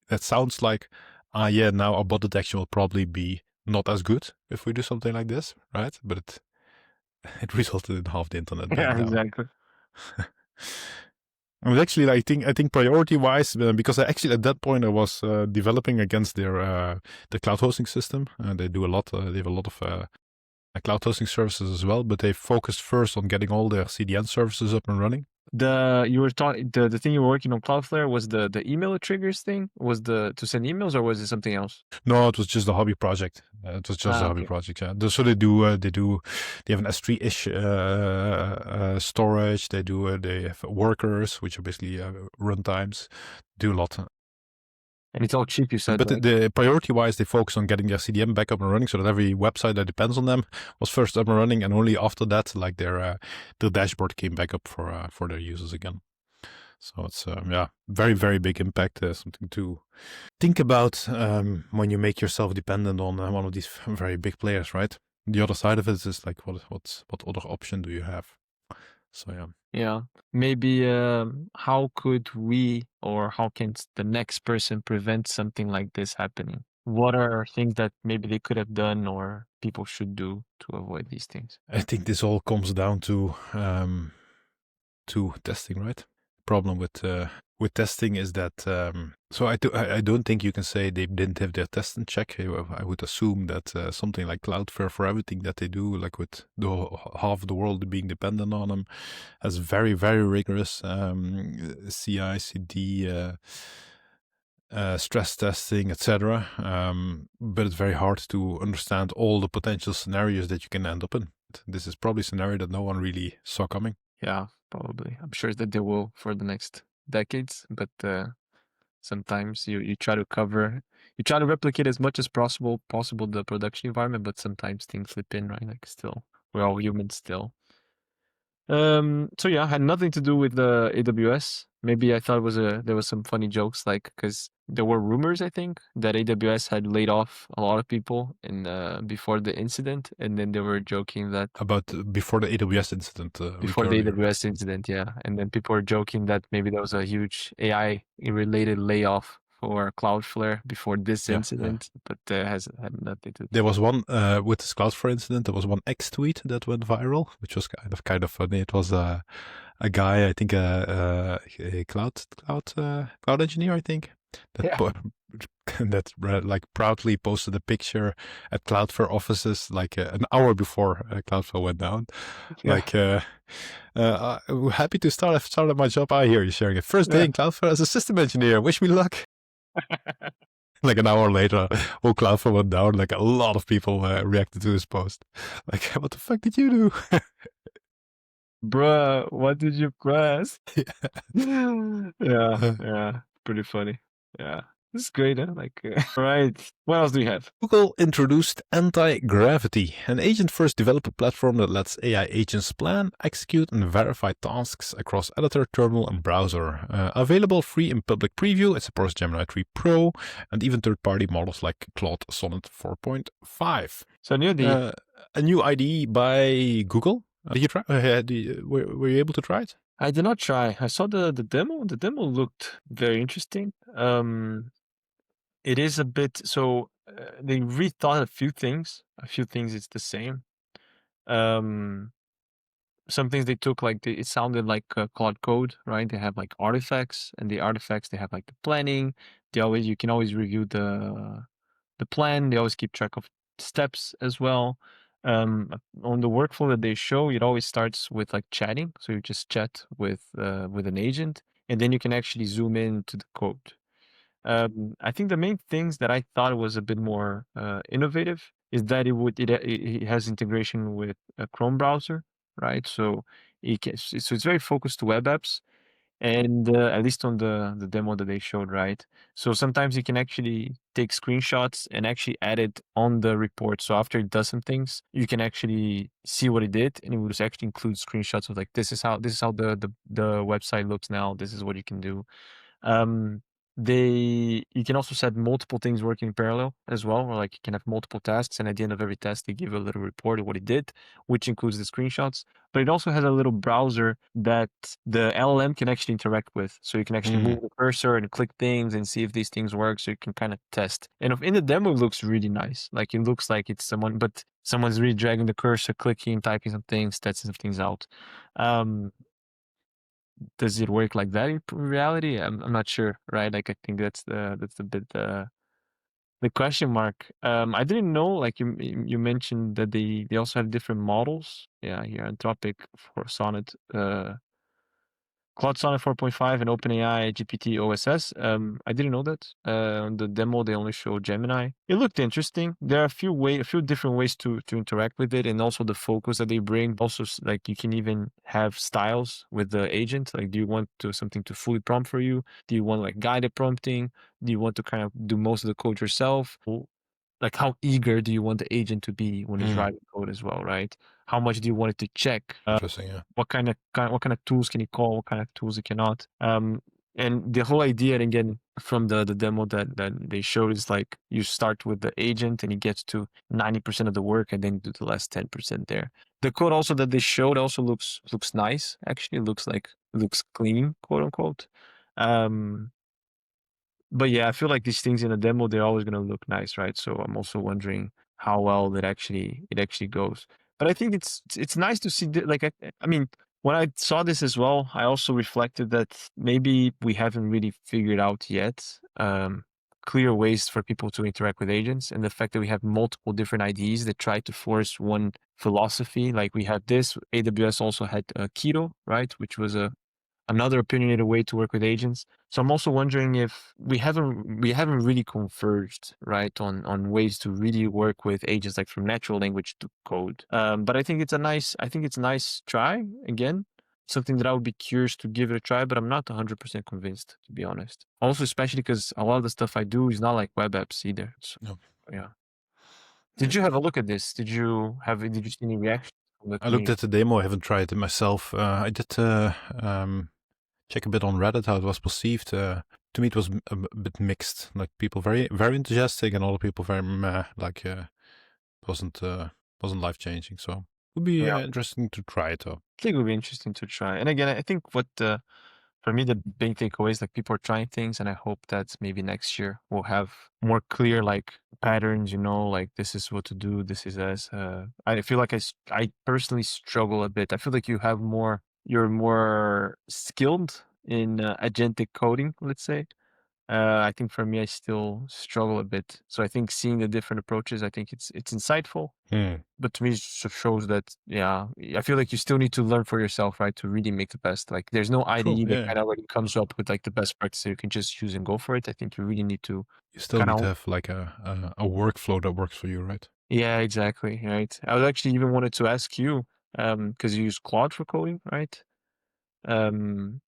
that sounds like, yeah, now our bot detection will probably be not as good if we do something like this, right? But it resulted in half the internet being Yeah, down. exactly. And actually, I think priority-wise, because at that point I was developing against their cloud hosting system. They do a lot. They have a lot of cloud hosting services as well, but they focused first on getting all their CDN services up and running. The thing you were working on Cloudflare was the email triggers thing? Was to send emails, or was it something else? No, it was just a hobby project. It was just a hobby project. Yeah. So they have an S3-ish storage. They have workers, which are basically runtimes. Do a lot. And it's all cheap, you said. But right? the priority-wise, they focus on getting their CDN back up and running, so that every website that depends on them was first up and running, and only after that, like their dashboard came back up for their users again. So it's very, very big impact. Something to think about when you make yourself dependent on one of these very big players, right? The other side of it is like, what other option do you have? So yeah. Yeah, maybe how could we, or how can the next person prevent something like this happening? What are things that maybe they could have done or people should do to avoid these things? I think this all comes down to testing, right? Problem with testing is that so I don't think you can say they didn't have their test in check. I would assume that something like Cloudflare, for everything that they do, like with half of the world being dependent on them, has very, very rigorous CI/CD stress testing, etc. But it's very hard to understand all the potential scenarios that you can end up in. This is probably a scenario that no one really saw coming. Yeah, probably. I'm sure that they will for the next decades, but sometimes you try to replicate as much as possible the production environment, but sometimes things slip in, right? Like still, we're all humans still. So yeah, had nothing to do with the AWS. Maybe I thought there was some funny jokes, like, because there were rumors, I think, that AWS had laid off a lot of people before the incident, and then they were joking that About before the AWS incident. before the AWS incident, yeah, and then people were joking that maybe there was a huge AI related layoff for Cloudflare before this incident, but had nothing to do. There was one with this Cloudflare incident. There was one X tweet that went viral, which was kind of funny. It was a guy, I think, a cloud engineer, I think, that like proudly posted a picture at Cloudflare offices like an hour before Cloudflare went down. Yeah. Like, we're happy to start. I've started my job. I hear you sharing it. First day in Cloudflare as a system engineer. Wish me luck. Like an hour later, whole Cloudflare went down. Like a lot of people reacted to this post. Like, what the fuck did you do? Bruh, what did you press? Yeah, pretty funny. Yeah. This is great, huh? Like, right. What else do we have? Google introduced Antigravity, an agent-first developer platform that lets AI agents plan, execute, and verify tasks across editor, terminal, and browser. Available free in public preview, it supports Gemini 3 Pro and even third-party models like Claude Sonnet 4.5. So new the A new IDE by Google. Did you try? Were you able to try it? I did not try. I saw the demo. The demo looked very interesting. It is a bit so they rethought a few things. A few things it's the same. Um, some things they took like it sounded like Claude Code, right? They have like artifacts, and the artifacts they have like the planning. You can always review the plan. They always keep track of steps as well. On the workflow that they show, it always starts with like chatting. So you just chat with an agent, and then you can actually zoom in to the code. I think the main things that I thought was a bit more innovative is that it has integration with a Chrome browser, right? So it's very focused to web apps, and at least on the demo that they showed, right? So sometimes you can actually take screenshots and actually add it on the report. So after it does some things, you can actually see what it did, and it will just actually include screenshots of like this is how the website looks now. This is what you can do. Um, you can also set multiple things working in parallel as well, or like you can have multiple tasks, and at the end of every task, they give you a little report of what it did, which includes the screenshots. But it also has a little browser that the LLM can actually interact with. So you can actually move the cursor and click things and see if these things work. So you can kind of test. And in the demo, it looks really nice. Like it looks like it's but someone's really dragging the cursor, clicking, typing some things, testing some things out. Does it work like that in reality? I'm not sure, right? Like I think that's a bit the question mark. I didn't know, like you mentioned that they also have different models. Yeah, here Anthropic for Sonnet, Claude Sonnet 4.5 and OpenAI GPT OSS. I didn't know that. On the demo, they only showed Gemini. It looked interesting. There are a few different ways to interact with it, and also the focus that they bring. Also, like you can even have styles with the agent. Like, do you want something to fully prompt for you? Do you want like guided prompting? Do you want to kind of do most of the code yourself? Like, how eager do you want the agent to be when it's writing code as well, right? How much do you want it to check? Interesting, yeah. What kind of tools can you call? What kind of tools you cannot? And the whole idea, and again, from the demo that they showed, is like you start with the agent and he gets to 90% of the work, and then do the last 10% there. The code also that they showed also looks nice. Actually, it looks clean, quote unquote. Um, but yeah, I feel like these things in a demo, they're always going to look nice, right? So I'm also wondering how well it actually goes. But I think it's nice to see like I mean, when I saw this as well, I also reflected that maybe we haven't really figured out yet clear ways for people to interact with agents, and the fact that we have multiple different IDs that try to force one philosophy. Like we had this, AWS also had Keto, right, which was another opinionated way to work with agents. So I'm also wondering if we haven't really converged, right, on ways to really work with agents, like from natural language to code. But I think it's a nice try. Again, something that I would be curious to give it a try, but I'm not 100% convinced, to be honest. Also, especially because a lot of the stuff I do is not like web apps either. So, No. yeah. Did you have a look at this? Did you see any reactions from the I looked community? at the demo. I haven't tried it myself. I did check a bit on Reddit how it was perceived. To me, it was a bit mixed. Like people very very enthusiastic, and other people very meh. Like wasn't life changing. So it would be Yeah. interesting to try it though. I think it would be interesting to try. And again, I think what for me the big takeaway is like people are trying things, and I hope that maybe next year we'll have more clear like patterns. Like this is what to do. This is as. I feel like I personally struggle a bit. I feel like you're more skilled in agentic coding, let's say. I think for me, I still struggle a bit. So I think seeing the different approaches, I think it's insightful. But to me, it just shows that, yeah, I feel like you still need to learn for yourself, right, to really make the best. Like, there's no True. IDE that Yeah. kind of already comes up with like the best practice that you can just use and go for it. I think you really need to You still kind need to of, have like a workflow that works for you, right? yeah, exactly, right. I was actually even wanted to ask you, because you use Claude for coding, right? Um,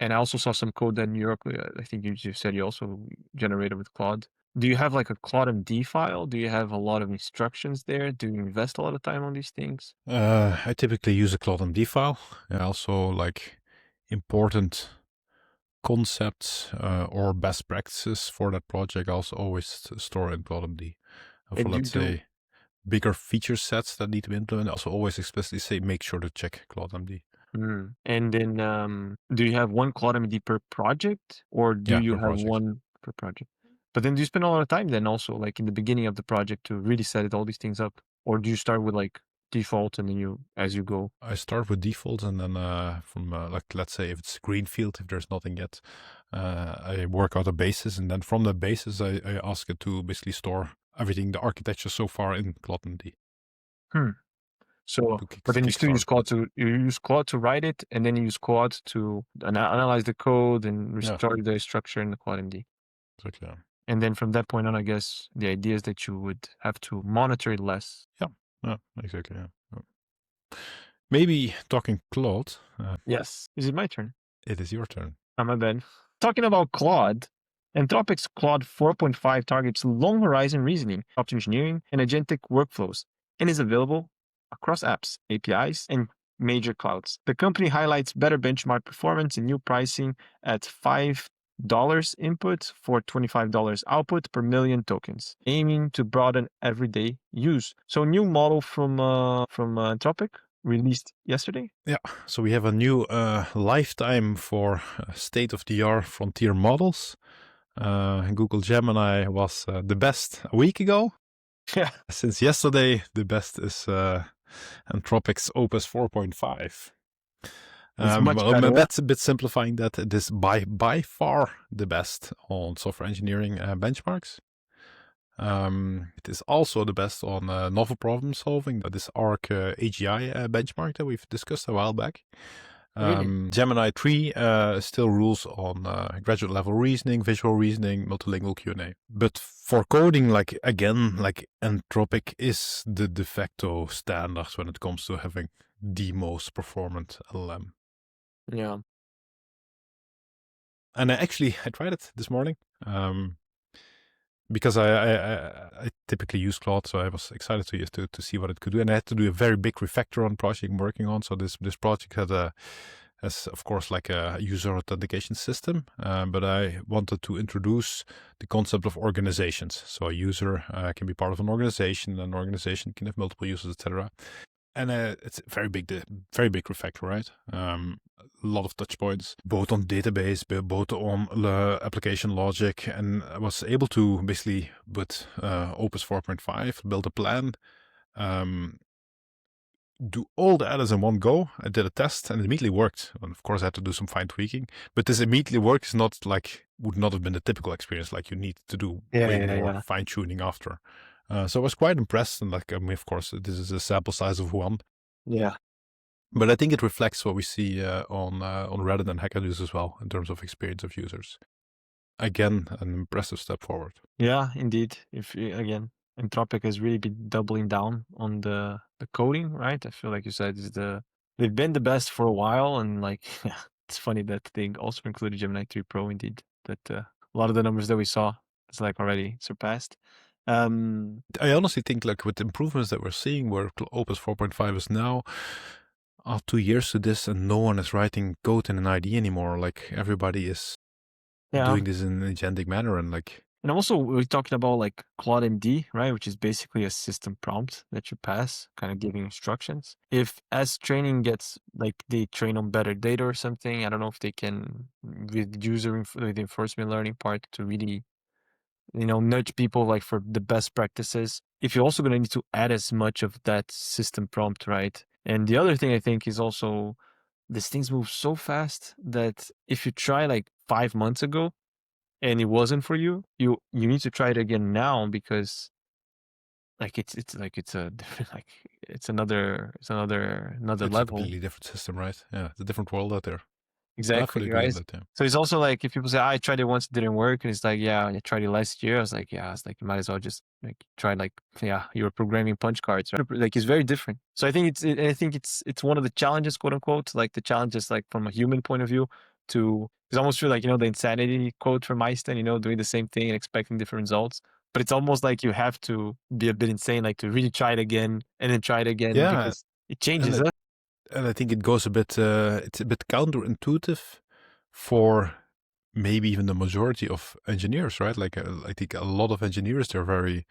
And I also saw some code that in Europe, I think you said you also generated with Claude. Do you have like a Claude MD file? Do you have a lot of instructions there? Do you invest a lot of time on these things? I typically use a Claude MD file. I also like important concepts or best practices for that project. I also always store in Claude MD. For And you let's do. say bigger feature sets that need to be implemented, I also always explicitly say make sure to check Claude MD. And then, do you have one Claude MD per project, or do Yeah, you per have project. one per project? But then do you spend a lot of time then also, like in the beginning of the project, to really set all these things up, or do you start with like default and then as you go? I start with default, and then from like let's say if it's greenfield, if there's nothing yet, I work out a basis, and then from the basis I ask it to basically store everything, the architecture so far in Claude MD Hmm. So, to but then you still use kickstart Claude that. to write it, and then you use Claude to analyze the code and Yeah, restore the structure in the Claude MD. exactly. Yeah. And then from that point on, I guess the idea is that you would have to monitor it less. Yeah, yeah, exactly. Yeah. Yeah. Maybe talking Claude, Yes. Is it my turn? it is your turn. My bad. Talking about Claude, Anthropic's Claude 4.5 targets long horizon reasoning, option engineering, and agentic workflows, and is available across apps, APIs, and major clouds. The company highlights better benchmark performance and new pricing at $5 input for $25 output per million tokens, aiming to broaden everyday use. So, new model from Anthropic released yesterday. Yeah, so we have a new lifetime for state-of-the-art frontier models. Google Gemini was the best a week ago. Yeah, Since yesterday, the best is Anthropic's Opus 4.5. it's much Well, better. that's a bit simplifying that it is by far the best on software engineering benchmarks. It is also the best on novel problem solving. This ARC AGI benchmark that we've discussed a while back. Really? Gemini 3 still rules on graduate level reasoning, visual reasoning, multilingual Q&A. But for coding, like again, like Anthropic is the de facto standard when it comes to having the most performant LLM. Yeah. And I tried it this morning. Because I typically use Claude, so I was excited to see what it could do. And I had to do a very big refactor on the project I'm working on. So this project has of course like a user authentication system, but I wanted to introduce the concept of organizations. So a user can be part of an organization can have multiple users, etc. And it's a very big refactor, right? A lot of touch points, both on database, both on application logic. And I was able to basically, with Opus 4.5, build a plan, do all the edits in one go. I did a test and it immediately worked. And of course, I had to do some fine tweaking. But this immediately work is not like, would not have been the typical experience. Like you need to do way more fine tuning after. So I was quite impressed. And like, I mean, of course, this is a sample size of one. Yeah. But I think it reflects what we see on Reddit and Hacker News as well in terms of experience of users. Again, an impressive step forward. Yeah, indeed. If again, Anthropic has really been doubling down on the coding, right? I feel like you said they've been the best for a while, and like yeah, it's funny that they also included Gemini 3 Pro. Indeed, that a lot of the numbers that we saw is like already surpassed. I honestly think like with the improvements that we're seeing, where Opus 4.5 is now, 2 years to this, and no one is writing code in an IDE anymore. Like everybody is doing this in an agentic manner, and like. And also, we're talking about like Claude MD, right? Which is basically a system prompt that you pass, kind of giving instructions. If as training gets like they train on better data or something, I don't know if they can with with the enforcement learning part to really, nudge people like for the best practices. If you're also going to need to add as much of that system prompt, right? And the other thing I think is also these things move so fast that if you try like 5 months ago, and it wasn't for you, you need to try it again now because like it's like it's a different like it's another It's a level. completely different system, right? Yeah, it's a different world out there. I fully Exactly, agree on right? that. Yeah. So it's also like if people say I tried it once, it didn't work, and it's like yeah, I tried it last year. I was like yeah, it's like you might as well just like try like yeah, you were programming punch cards, right? Like it's very different. So I think it's one of the challenges, quote unquote, like the challenges like from a human point of view to, it's almost feel like, the insanity quote from Einstein, doing the same thing and expecting different results. But it's almost like you have to be a bit insane, like to really try it again and then try it again Yeah, because it and changes it, us. and I think it goes a bit. It's a bit counterintuitive for maybe even the majority of engineers, right? Like I think a lot of engineers, they're very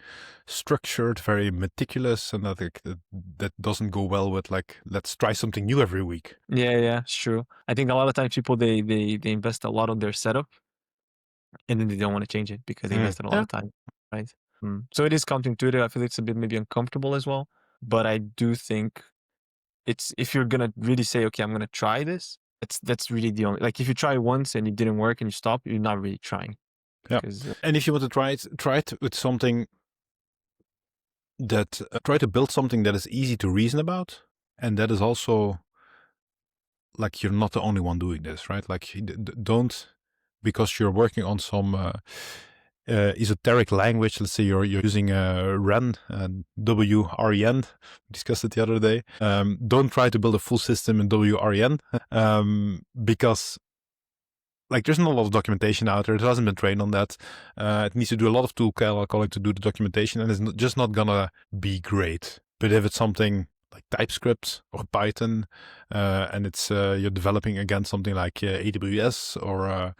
structured, very meticulous, and that doesn't go well with like, let's try something new every week. Yeah, it's true. I think a lot of times people they invest a lot on their setup and then they don't want to change it because they invested a lot Yeah, of time, right? So it is counterintuitive. I feel it's a bit maybe uncomfortable as well, but I do think it's, if you're gonna really say, okay, I'm gonna try this, that's really the only, like if you try once and it didn't work and you stop, you're not really trying yeah. because And if you want to try it with something that try to build something that is easy to reason about, and that is also like you're not the only one doing this, right? Like don't, because you're working on some esoteric language. Let's say you're using REN and WREN. We discussed it the other day. Don't try to build a full system in WREN because like there's not a lot of documentation out there. It hasn't been trained on that. It needs to do a lot of tool calling to do the documentation, and it's just not gonna be great. But if it's something like TypeScript or Python, and it's you're developing against something like AWS or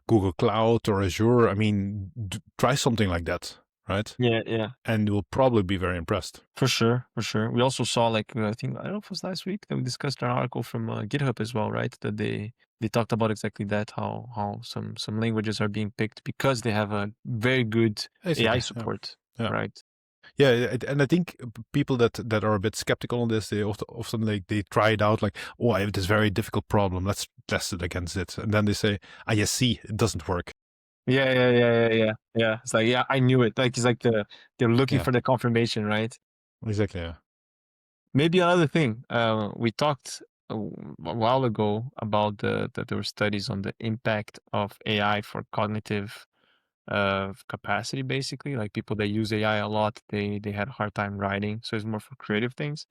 Google Cloud or Azure, I mean, try something like that, right? yeah, And you'll probably be very impressed. for sure. We also saw, like, I think, I don't know if it was last week that we discussed an article from GitHub as well, right? That they talked about exactly that, how some languages are being picked because they have a very good Exactly. AI Yeah. support, Yeah. right? Yeah, and I think people that are a bit skeptical on this, they often like they try it out, like, oh, I have this very difficult problem, let's test it against it, and then they say, ah, yes, see, it doesn't work. Yeah. It's like, yeah, I knew it. Like, it's like they're looking Yeah, for the confirmation, right? exactly. Yeah. Maybe another thing, we talked a while ago about that there were studies on the impact of AI for cognitive capacity, basically. Like people that use AI a lot, they had a hard time writing, so it's more for creative things.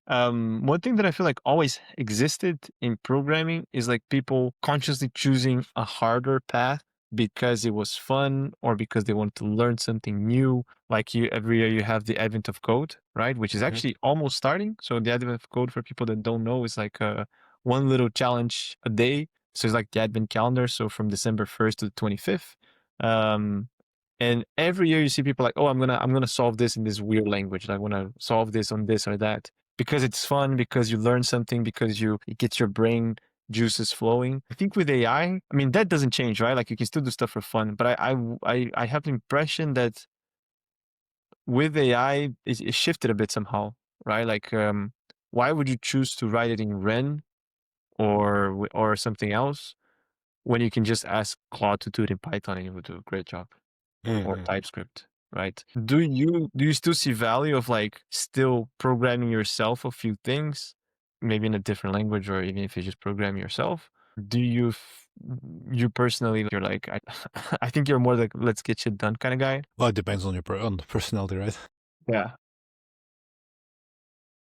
One thing that I feel like always existed in programming is like people consciously choosing a harder path because it was fun or because they wanted to learn something new. Like every year you have the advent of code, right? Which is Mhm. actually almost starting. So the advent of code, for people that don't know, is like one little challenge a day. So it's like the advent calendar. So from December 1st to the 25th. Um, and every year you see people like, oh, I'm gonna solve this in this weird language. Like, I want to solve this on this or that because it's fun, because you learn something, because it gets your brain juices flowing. I think with AI, I mean, that doesn't change, right? Like you can still do stuff for fun, but I have the impression that with AI, it shifted a bit somehow, right? Like, why would you choose to write it in Ren or something else when you can just ask Claude to do it in Python and it would do a great job, or Mhm. TypeScript, right? Do you still see value of like still programming yourself a few things, maybe in a different language, or even if you just program yourself? Do you personally, you're like, I think you're more like, let's get shit done kind of guy. Well, it depends on on the personality, right? Yeah.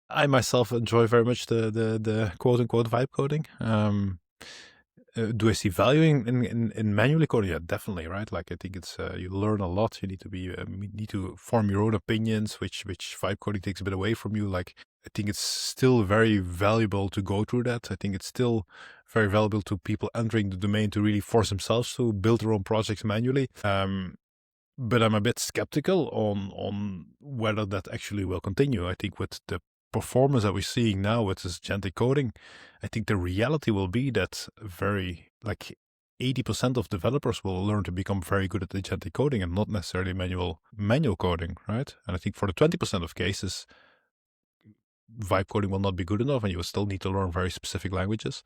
I myself enjoy very much the quote unquote vibe coding. Do I see value in manually coding? Yeah, definitely, right? Like I think it's you learn a lot. You need to be you need to form your own opinions, which vibe coding takes a bit away from you. Like I think it's still very valuable to go through that. I think it's still very valuable to people entering the domain to really force themselves to build their own projects manually. But I'm a bit skeptical on whether that actually will continue. I think with the performance that we're seeing now with this agentic coding, I think the reality will be that very like 80% of developers will learn to become very good at agentic coding and not necessarily manual coding, right? And I think for the 20% of cases, vibe coding will not be good enough and you will still need to learn very specific languages.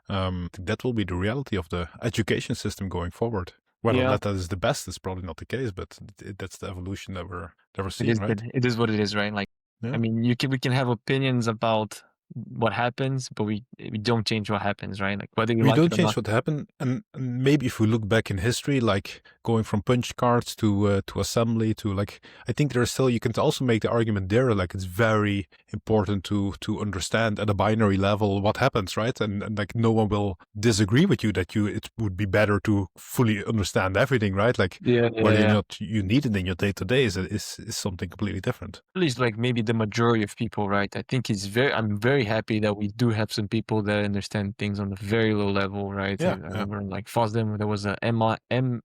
I think that will be the reality of the education system going forward. Whether Yeah, that is the best is probably not the case, but that's the evolution that we're it seeing, is right? good. It is what it is, right? Like, I Yeah. mean, we can have opinions about what happens, but we don't change what happens, right? Like whether you We like don't it or not. change what happened, and maybe if we look back in history, like going from punch cards to assembly to like, I think there's still, you can also make the argument there, like it's very important to understand at a binary level what happens, right? And like no one will disagree with you that it would be better to fully understand everything, right? Like Yeah, whether or yeah. not you need it in your day to day is something completely different. At least like maybe the majority of people, right? I think I'm very happy that we do have some people that understand things on a very low level, right? I Yeah, yeah. remember in like FOSDEM, there was a MLIR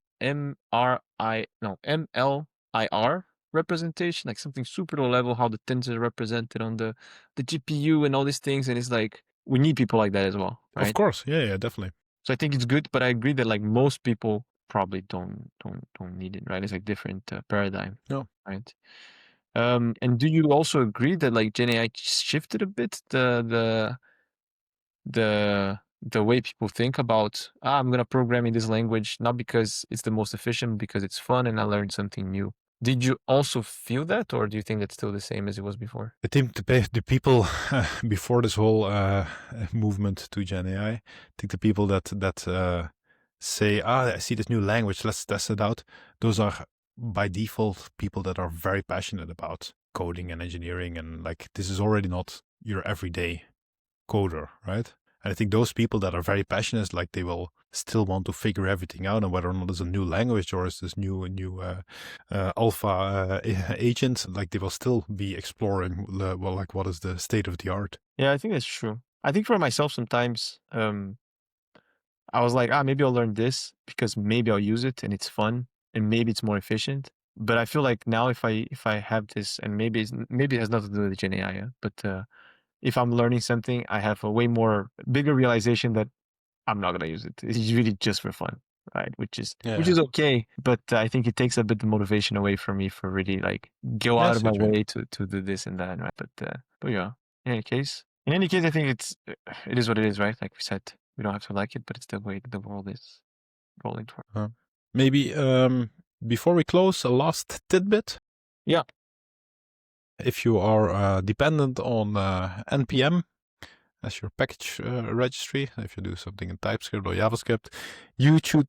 representation, like something super low level, how the tensors are represented on the GPU and all these things. And it's like, we need people like that as well, Of right? course, yeah, definitely. So I think it's good, but I agree that like most people probably don't need it, right? It's like different paradigm, No. right? And do you also agree that like Gen AI shifted a bit the way people think about I'm gonna program in this language not because it's the most efficient, because it's fun and I learned something new. Did you also feel that, or do you think that's still the same as it was before? I think the people before this whole movement to Gen AI, I think the people that say, I see this new language, let's test it out. Those are by default people that are very passionate about coding and engineering, and like this is already not your everyday coder, right? And I think those people that are very passionate, like they will still want to figure everything out, and whether or not it's a new language or is this new alpha agent, like they will still be exploring well, like what is the state of the art. Yeah, I think that's true. I think for myself sometimes I was like, maybe I'll learn this because maybe I'll use it and it's fun and maybe it's more efficient. But I feel like now if I have this, and maybe it has nothing to do with Gen AI, yeah, but if I'm learning something, I have a way more bigger realization that I'm not gonna use it. It's really just for fun, right? Which is Yeah. okay, but I think it takes a bit the motivation away from me for really like go out of Yes, my it's right. way to do this and that, right? But yeah, in any case, I think it is what it is, right? Like we said, we don't have to like it, but it's the way the world is rolling toward. Maybe before we close, a last tidbit. Yeah. If you are dependent on npm as your package registry, if you do something in TypeScript or JavaScript, you should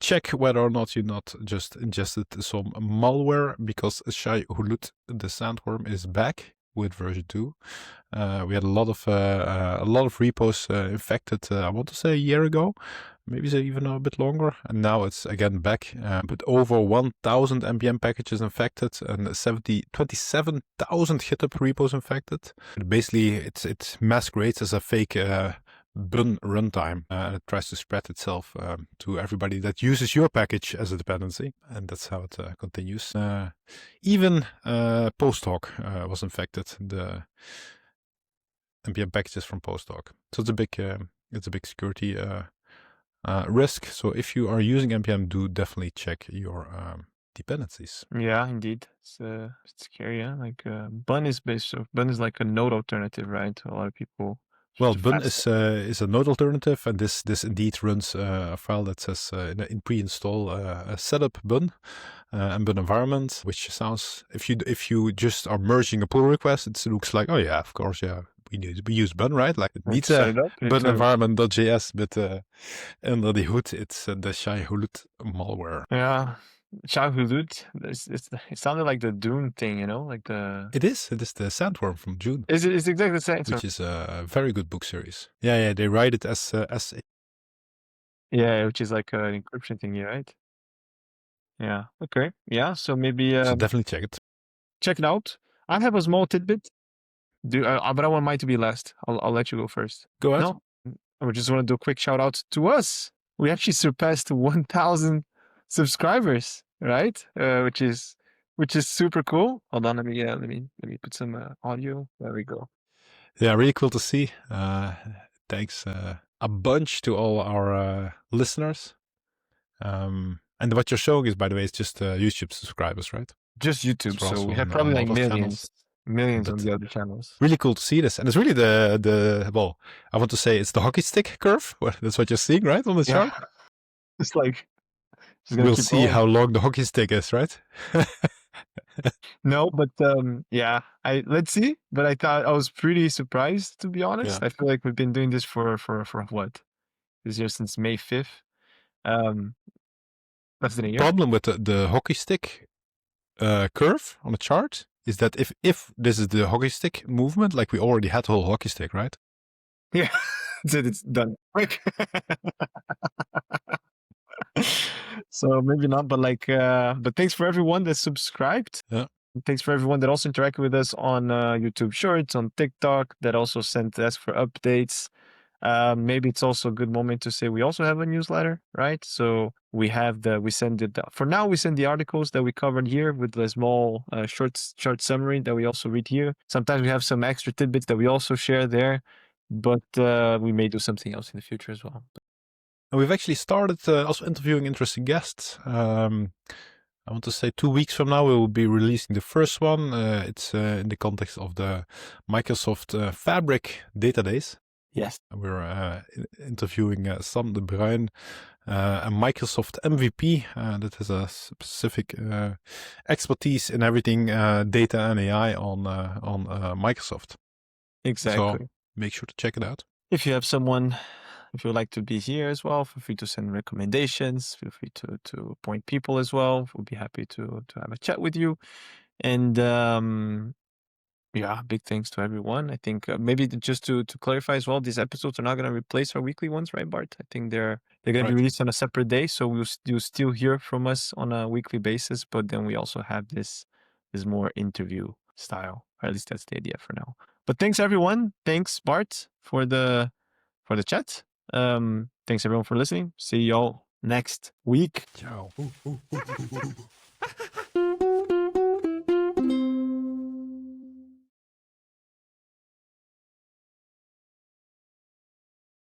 check whether or not you not just ingested some malware, because SHA1 Hulud, the sandworm, is back with version 2. We had a lot of repos infected, I want to say a year ago, maybe even a bit longer, and now it's again back. But over 1,000 npm packages infected and 27,000 GitHub repos infected. Basically, it masquerades as a fake bun runtime, and it tries to spread itself to everybody that uses your package as a dependency, and that's how it continues. Even posthoc was infected, the npm packages from posthoc. So it's a big security risk. So if you are using npm, do definitely check your dependencies. Yeah, indeed. It's scary, yeah. Like Bun is Bun is like a node alternative, right? A lot of people Well, just Bun fast. is a node alternative, and this indeed runs a file that says in pre-install setup Bun and Bun environment, which sounds, if you just are merging a pull request, it looks like, oh yeah, of course, yeah, we use Bun, right? Like it needs Set a it up. Bun environment.js, but under the hood, it's the SHA1 Hulud malware. Yeah. SHA1 Hulud. It sounded like the Dune thing, you know, like the. It is the sandworm from June, It's exactly the same. which is a very good book series. Yeah, they write it as Yeah, which is like an encryption thingy, right? Yeah. Okay. Yeah. So maybe so definitely check it. check it out. I have a small tidbit. But I want mine to be last. I'll let you go first. Go ahead. No, I just want to do a quick shout out to us. We actually surpassed 1,000 subscribers, right? Which is super cool. Hold on, let me put some audio. There we go. Yeah, really cool to see. Thanks a bunch to all our listeners. And what you're showing is, by the way, is just YouTube subscribers, right? Just YouTube. We're So also we have on probably like other channels. millions on But the other channels. really cool to see this, and it's really the well, I want to say it's the hockey stick curve. Well, that's what you're seeing, right, on the Yeah, chart. it's like just gonna We'll keep see rolling. how long the hockey stick is, right? No, but yeah, let's see. But I thought I was pretty surprised, to be Yeah. honest. I feel like we've been doing this for what, this year, since May 5th. Um, less than a year. Problem with the hockey stick curve on the chart is that if this is the hockey stick movement, like we already had the whole hockey stick, right? Yeah, so it's done quick. So maybe not, but like, but thanks for everyone that subscribed. Yeah. And thanks for everyone that also interacted with us on YouTube Shorts, on TikTok, that also sent us for updates. Maybe it's also a good moment to say we also have a newsletter, right? So we send it, for now we send the articles that we covered here with the small short summary that we also read here. Sometimes we have some extra tidbits that we also share there, but we may do something else in the future as well. And we've actually started also interviewing interesting guests. I want to say 2 weeks from now, we will be releasing the first one. It's in the context of the Microsoft Fabric database. Yes. We're interviewing Sam de Bruin, a Microsoft MVP that has a specific expertise in everything data and AI on Microsoft. Exactly. So make sure to check it out. If you have someone, if you would like to be here as well, feel free to send recommendations. Feel free to point people as well. We'll be happy to have a chat with you. And yeah, big thanks to everyone. I think maybe just to clarify as well, these episodes are not going to replace our weekly ones, right, Bart? I think they're going to be Right. released on a separate day, so you'll still hear from us on a weekly basis. But then we also have this more interview style, or at least that's the idea for now. But thanks everyone. Thanks Bart for the chat. Thanks everyone for listening. See y'all next week. Ciao.